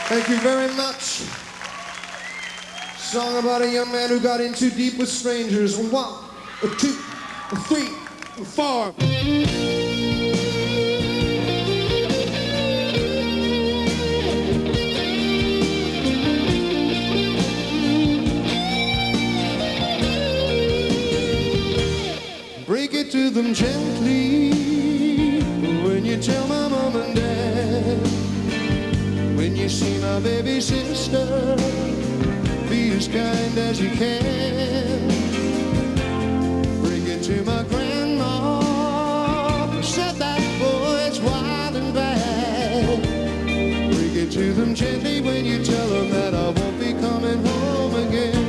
Thank you very much. Song about a young man who got in too deep with strangers. 1, 2, 3, 4. Break it to them gently when you tell my mom and dad. When you see my baby sister, be as kind as you can. Bring it to my grandma, who said that boy's wild and bad. Bring it to them gently when you tell them that I won't be coming home again.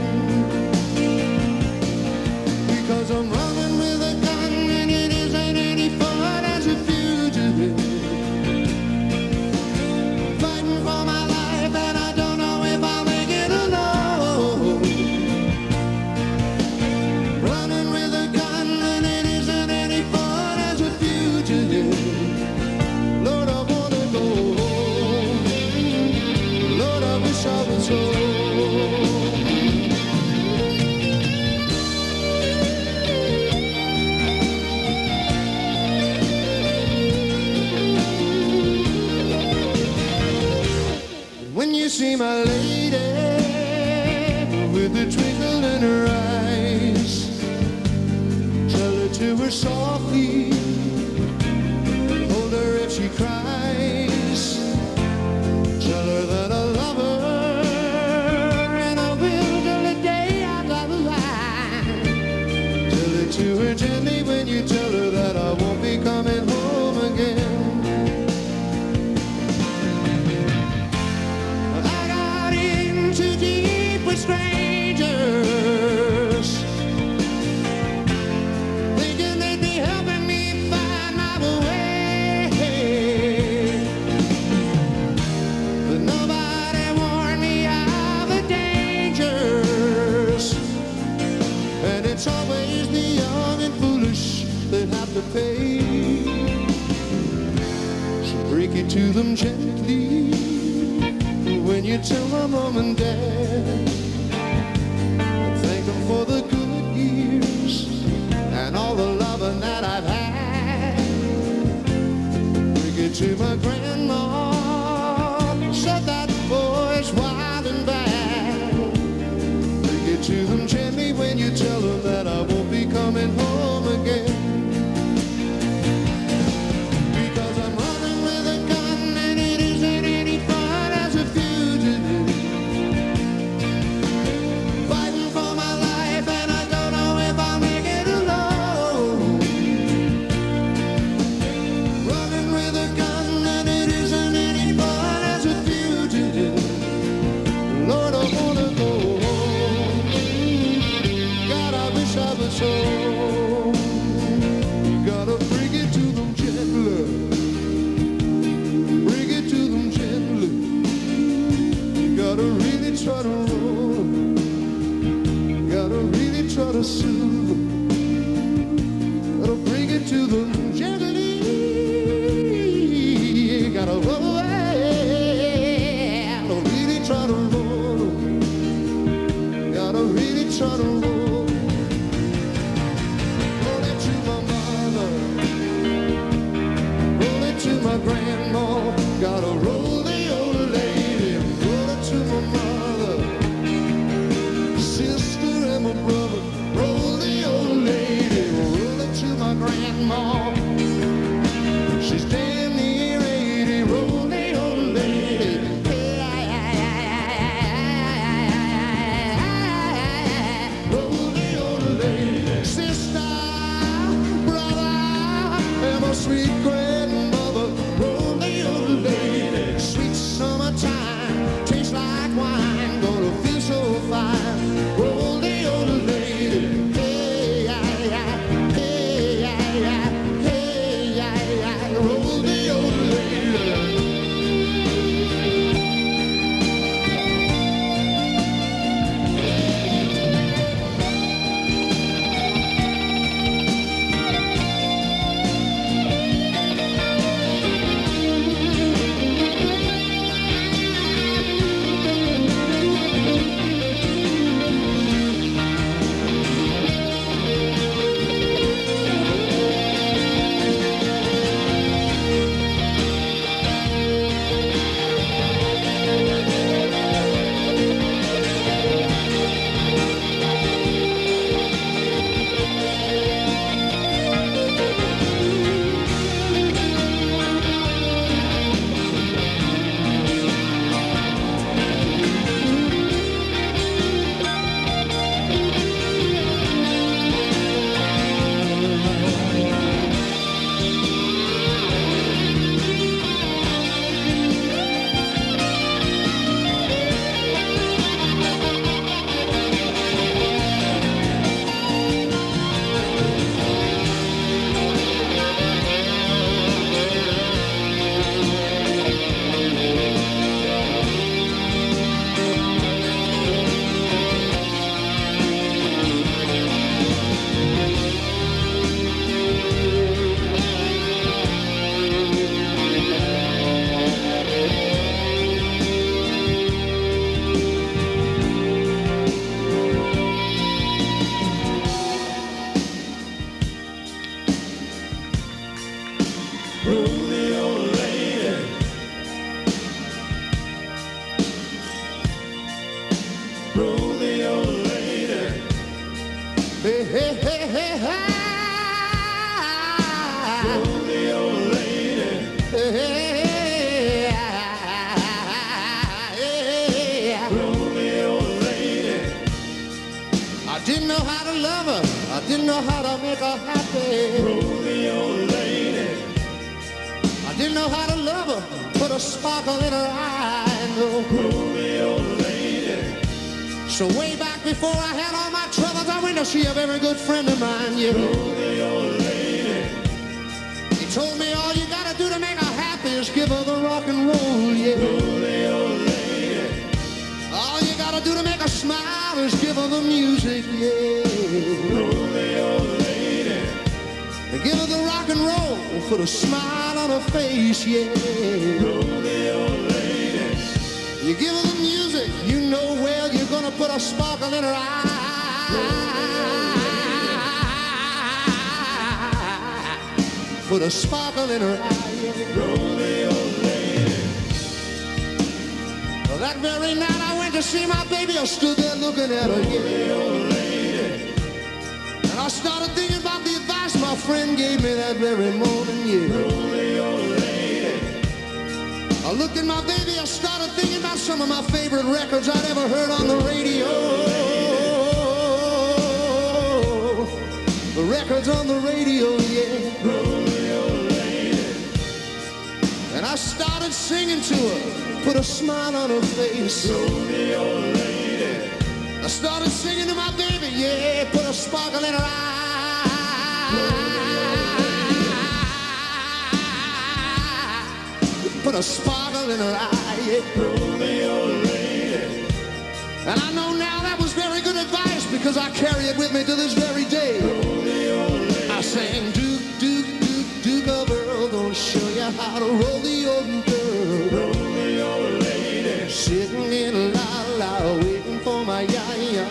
Because I'm running with a gun and it isn't any fun as a fugitive. For my life, and I don't know if I'll make it alone. to her gently when you tell her that I won't be coming home again. I got in too deep with strangers, thinking they'd be helping me find my way. But nobody warned me of the dangers, and it's always the young and foolish that have to pay. So break it to them gently when you tell my mom and dad. Thank them for the good years and all the loving that I've had. Break it to my grandma, said that boy's wild and bad. Break it to them gently when you tell them that I won't be coming home again. Because I'm running with a gun and it isn't any fun as a fugitive. Fighting for my life and I don't know if I'll make it alone. Running with a gun and it isn't any fun as a fugitive. Lord, I wanna go home. God, I wish I was home. You gotta bring it to them gently. Bring it to them gently. You gotta really try to roll 'em. You gotta really try to soothe them. Gotta bring it to them gently. You gotta roll away. Gotta really try to roll 'em. Gotta really try to roll 'em. Roll it to my mother. Roll it to my grandma. Gotta roll the old lady. Roll it to my mother, sister and my brother. Roll the old lady. Roll it to my grandma. She's damn near 80. Roll the old lady. Roll the old lady. Sister, brother, and my sweet grandmother. Roll the old lady. Sweet summertime, tastes like wine. Gonna feel so fine. Roll the old lady. Hey, hey, hey, roll the old lady. Hey, hey, hey, hey, hey. Roll the old lady. Hey, hey, hey, hey. Roll the old lady. I didn't know how to love her. I didn't know how to make her happy. Rodeo lady. I didn't know how to love her. Put a sparkle in her eye. No. Rodeo lady. So way back before I had all my troubles, I went to see a very good friend of mine. Yeah. Rodeo lady. He told me all you gotta do to make her happy is give her the rock and roll. Yeah. Rodeo lady. All you gotta do to make her smile is give her the music, yeah. Rodeo lady. And give her the rock and roll, put a smile on her face, yeah. Rodeo lady. You give her the music, you know well you're gonna put a sparkle in her eye. Put a sparkle in her eye, yeah. Rodeo lady. Well, that very night I went to see my baby, I stood there looking at her, yeah. And I started thinking about the advice my friend gave me that very morning, yeah. I looked at my baby, I started thinking about some of my favorite records I'd ever heard on the radio. The records on the radio, yeah. And I started singing to her, put a smile on her face. Rodeo lady. I started singing to my baby, yeah, put a sparkle in her eye. Put a sparkle in her eye, yeah. Rodeo lady. And I know now that was very good advice because I carry it with me to this very day. Rodeo lady. I sang, Duke, Duke, Duke, Duke of Earl, gonna show you how to roll the old girl. Rodeo lady. Sitting in la la, waiting for my ya-ya.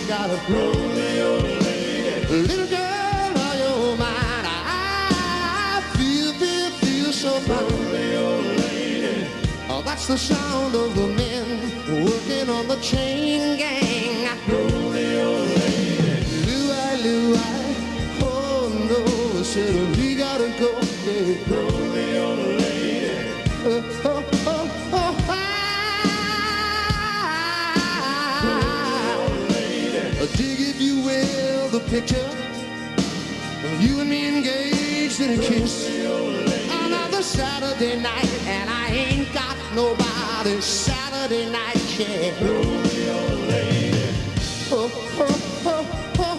Got a rodeo lady. Little girl, are you mine? I feel so fine. Rodeo lady. Oh, that's the sound of the men working on the chain gang. Rodeo lady. Lou-I, oh no, I said we gotta go. Yeah. Rodeo lady. Dig, if you will, the picture of you and me engaged in a kiss. Another Saturday night, and I ain't got nobody. Saturday night, yeah. Rodeo lady. Oh, oh, oh, oh,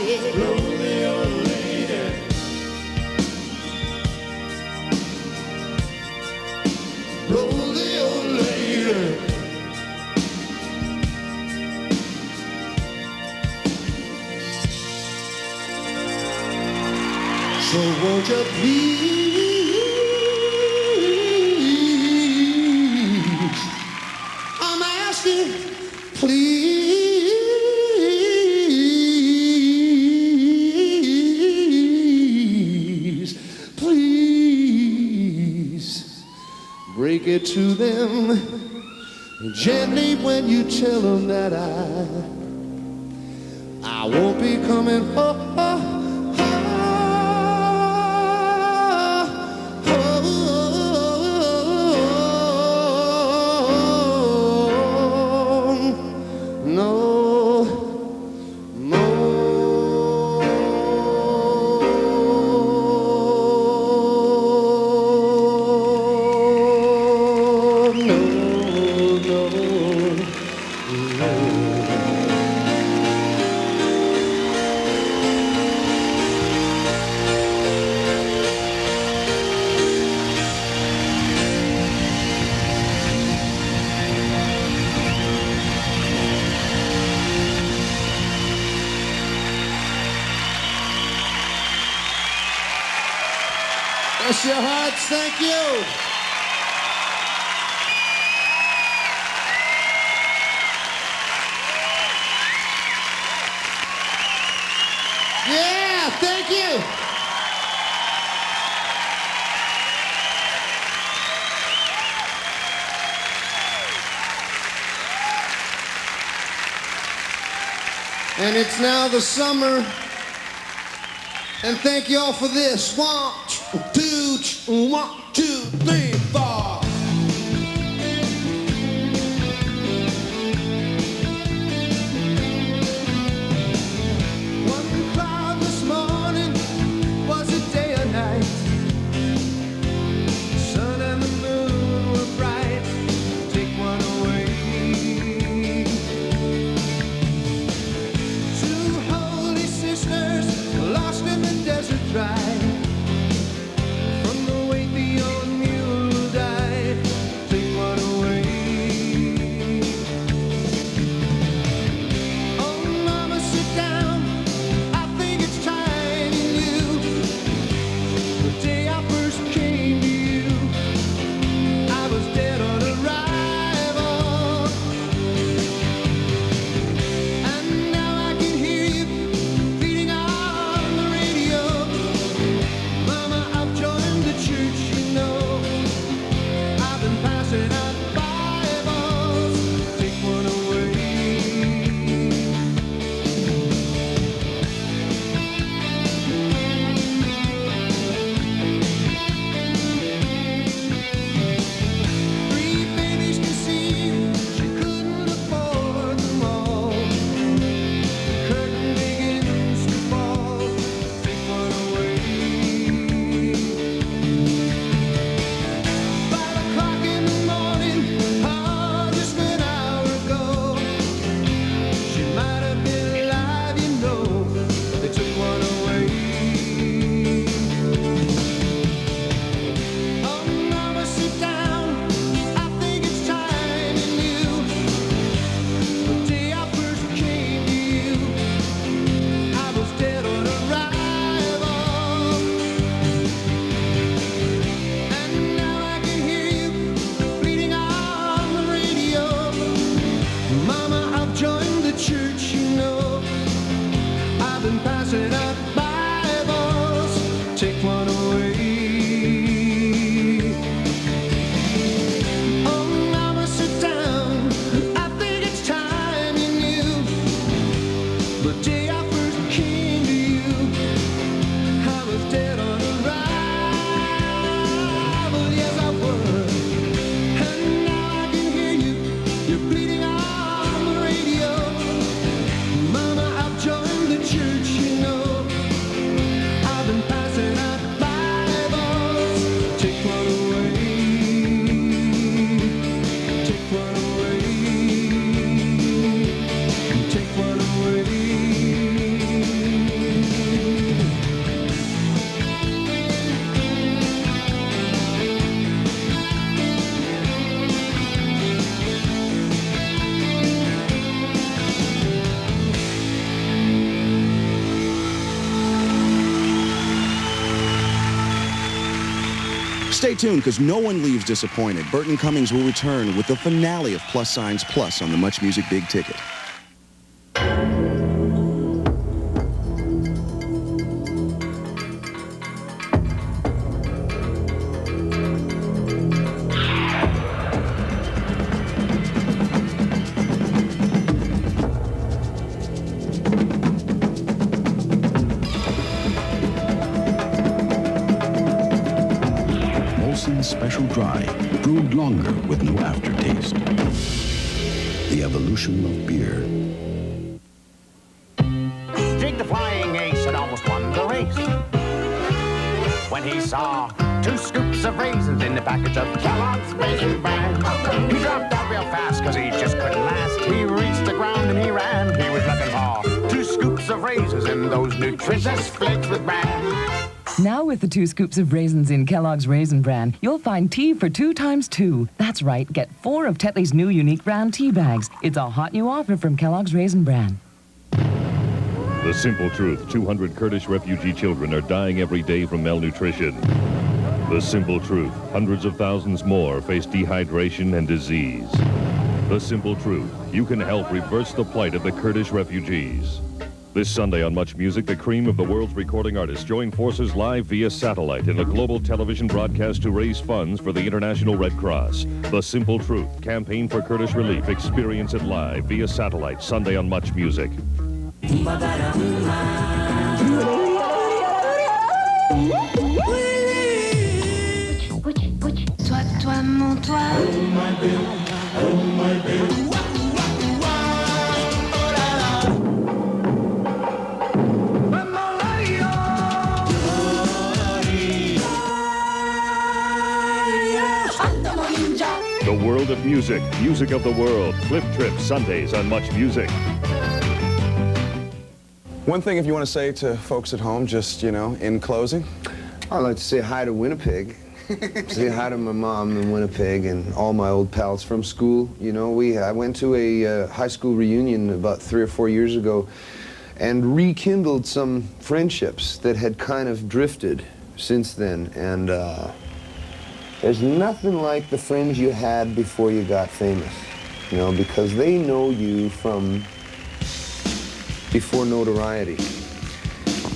yeah. Rodeo lady. Rodeo lady. So won't you please, I'm asking, please, please, break it to them gently when you tell them that I won't be coming home. Bless your hearts, thank you. Yeah, thank you. And it's now the summer. And thank you all for this. 1, 2, 1, 2, 3, 4. One cloud this morning, was it day or night? The sun and the moon were bright. Take one away. Two holy sisters lost in the desert dry. From the weight the old mule died. Take one away. Oh, mama, sit down. I think it's time you knew. The day I first came to you, I was dead on arrival. And now I can hear you pleading on the radio. Mama, I've joined the church, you know. I've been passing out Bibles. Take one away. Three babies conceived, she couldn't afford them all. The curtain begins to fall. Take one away. 5 o'clock in the morning, oh, just an hour ago. She might have been alive, you know. They took one away. Oh, mama, sit down. I think it's time you knew. The day I first came to you, I was dead on arrival. And now I can hear you bleeding on the radio. Mama, I've joined the church, you know. I've been passing out Bibles. Take one away. Oh, mama, sit down. I think it's time you knew. The day I first came to you, I was dead on arrival. Yes, I was. And now I can hear you. You're bleeding on the radio. Mama, I've joined the church, you know. I've been passing out Bibles. Take one away. Take one away. Take one away. Stay tuned, because no one leaves disappointed. Burton Cummings will return with the finale of Plus Signs Plus on the Much Music Big Ticket. Special Dry, brewed longer with no aftertaste. The evolution of beer. Jake the Flying Ace had almost won the race when he saw 2 scoops of raisins in the package of Kellogg's Raisin Bran. He dropped out real fast because he just couldn't last. He reached the ground and he ran. He was looking for 2 scoops of raisins in those nutritious flakes with bran. Now with the 2 scoops of raisins in Kellogg's Raisin Bran, you'll find tea for 2 times 2. That's right, get 4 of Tetley's new unique brand tea bags. It's a hot new offer from Kellogg's Raisin Bran. The simple truth, 200 Kurdish refugee children are dying every day from malnutrition. The simple truth, hundreds of thousands more face dehydration and disease. The simple truth, you can help reverse the plight of the Kurdish refugees. This Sunday on Much Music, the cream of the world's recording artists join forces live via satellite in a global television broadcast to raise funds for the International Red Cross. The Simple Truth, campaign for Kurdish relief. Experience it live via satellite Sunday on Much Music. mon toit. Oh my baby, oh my baby. The world of music, music of the world. Cliff Trip Sundays on Much Music. One thing if you want to say to folks at home, just, you know, in closing. I'd like to say hi to Winnipeg. Say hi to my mom in Winnipeg and all my old pals from school. You know, I went to a high school reunion about 3 or 4 years ago and rekindled some friendships that had kind of drifted since then. And there's nothing like the friends you had before you got famous, you know, because they know you from before notoriety.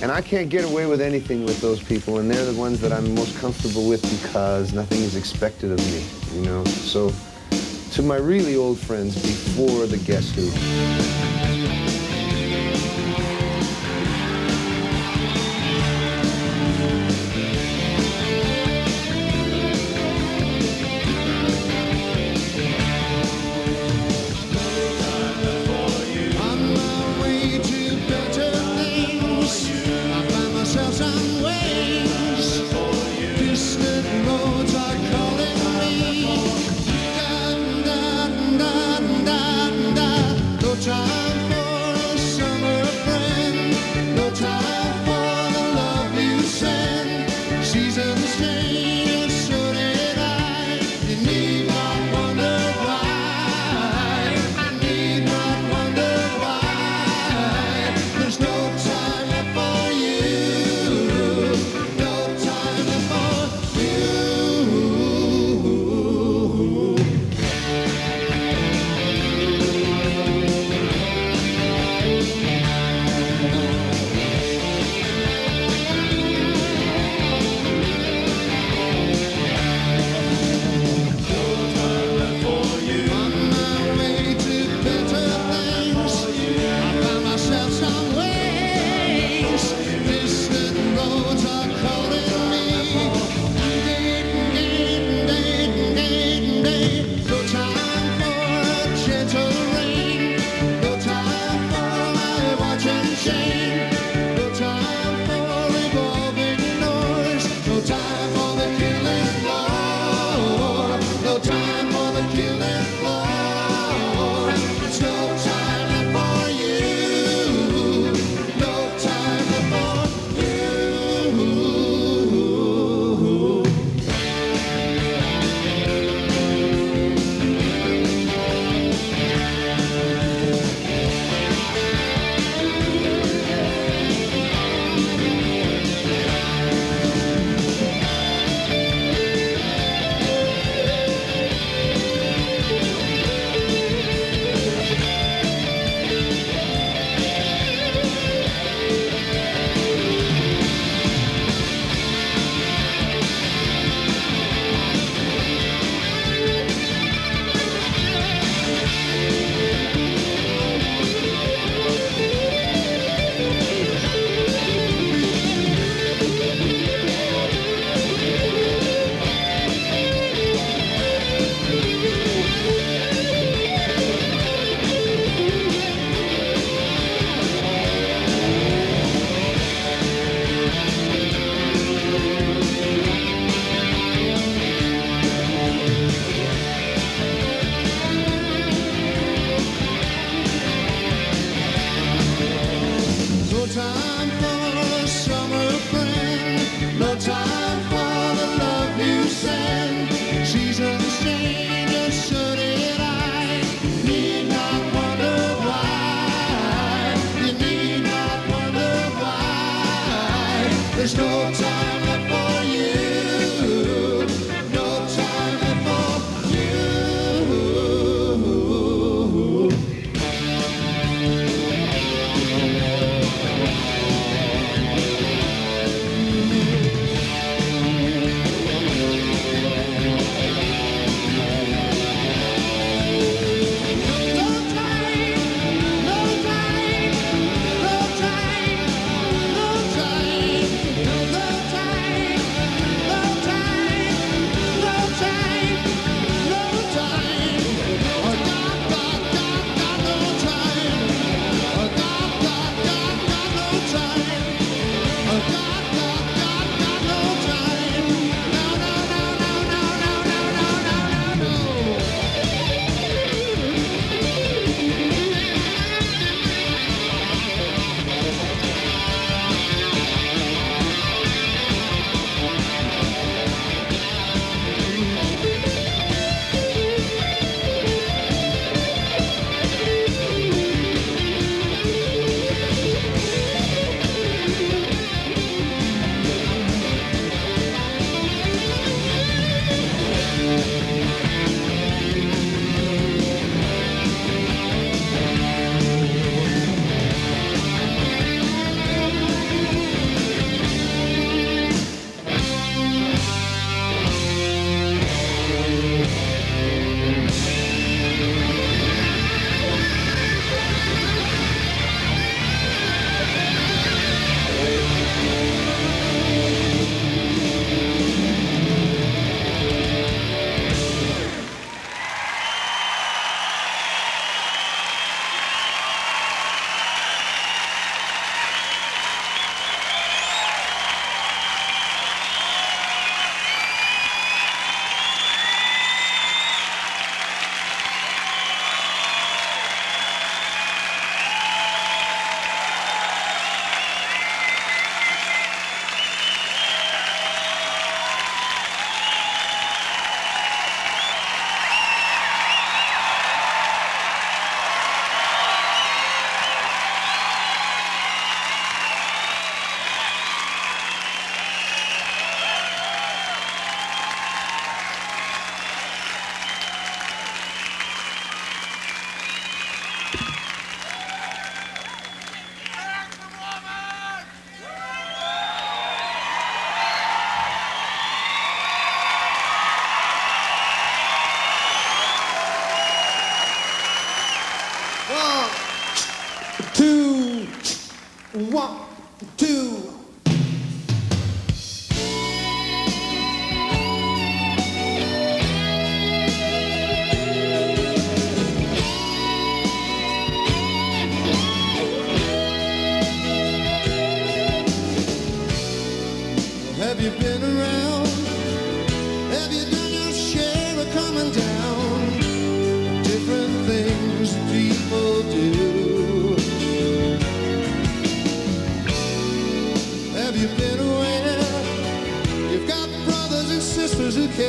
And I can't get away with anything with those people, and they're the ones that I'm most comfortable with because nothing is expected of me, you know. So, to my really old friends before the Guess Who. You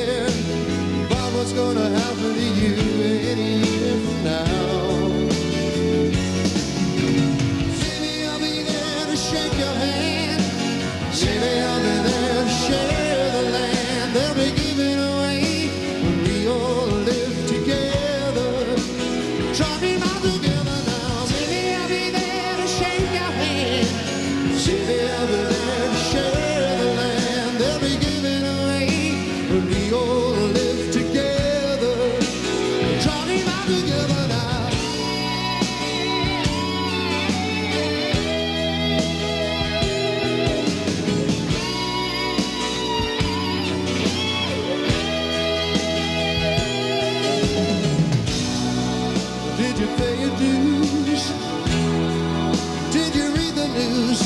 care about what's gonna happen to you any year from now. Maybe I'll be there to shake your hand. Maybe I'll be there to share the land. They'll be giving away when we all live together. Talking about together now. Maybe I'll be there to shake your hand. Maybe I'll be there to share the land. They'll be giving away when we all live together. Talking about together now. Did you pay your dues? Did you read the news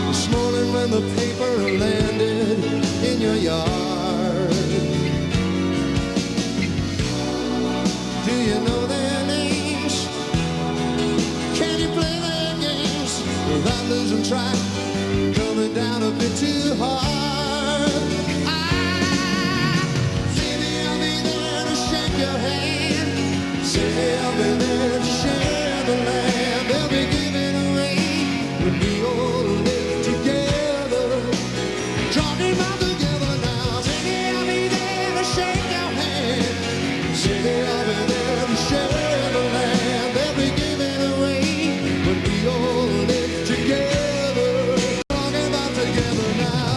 this morning when the paper landed in your yard? Do you know their names? Can you play their games without losing track? Coming down a bit too hard. Maybe I'll be there to shake your hand. Maybe I'll be there to share the land. They'll be giving away when we all live together. Talking about together now. Maybe I'll be there to shake your hand. Maybe I'll be there to share the land. They'll be giving away when we all live together. Talking about together now.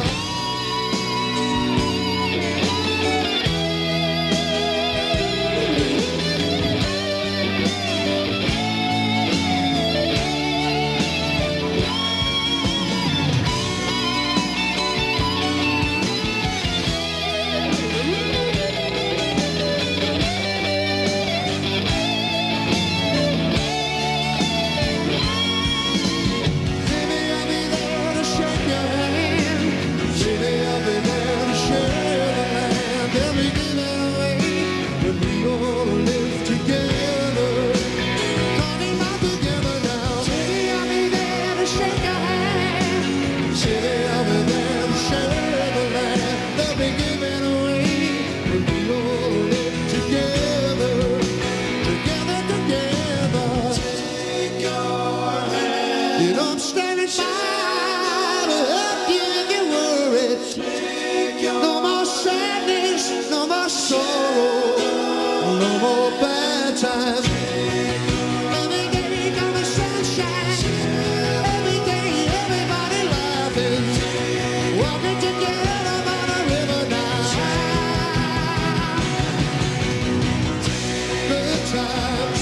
Maybe I'll be there to shake your hand. Maybe I'll be there to share the land. They'll be giving away when we all live together. Talking about together now. Maybe I'll be there to shake your hand. Maybe I'll be there to share the land. They'll be giving away when we all live together. Together, together. Take your hand. You know I'm standing by to help you if you're worried. No more sadness, no more sorrow, no more bad times. Every day comes the sunshine. Every day everybody laughing. Walking together by the river now. Good times,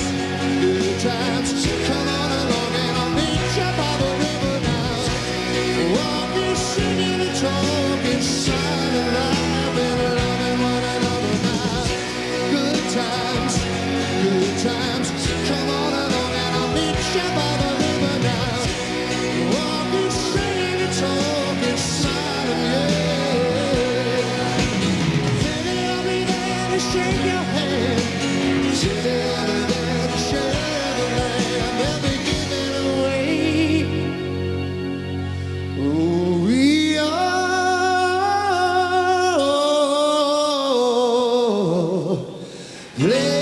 good times. Come on along and I'll meet you by the river now. Walking, singing and talking, silent, laughing, loving one another now. Good times, good times. Come on along and I'll meet you by the river now. Walking, singing and talking, silent, yeah. Maybe I'll be there to shake your hand. Maybe I'll be there to share the land. They'll be giving away. Oh, we all live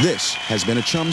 This has been a Chum City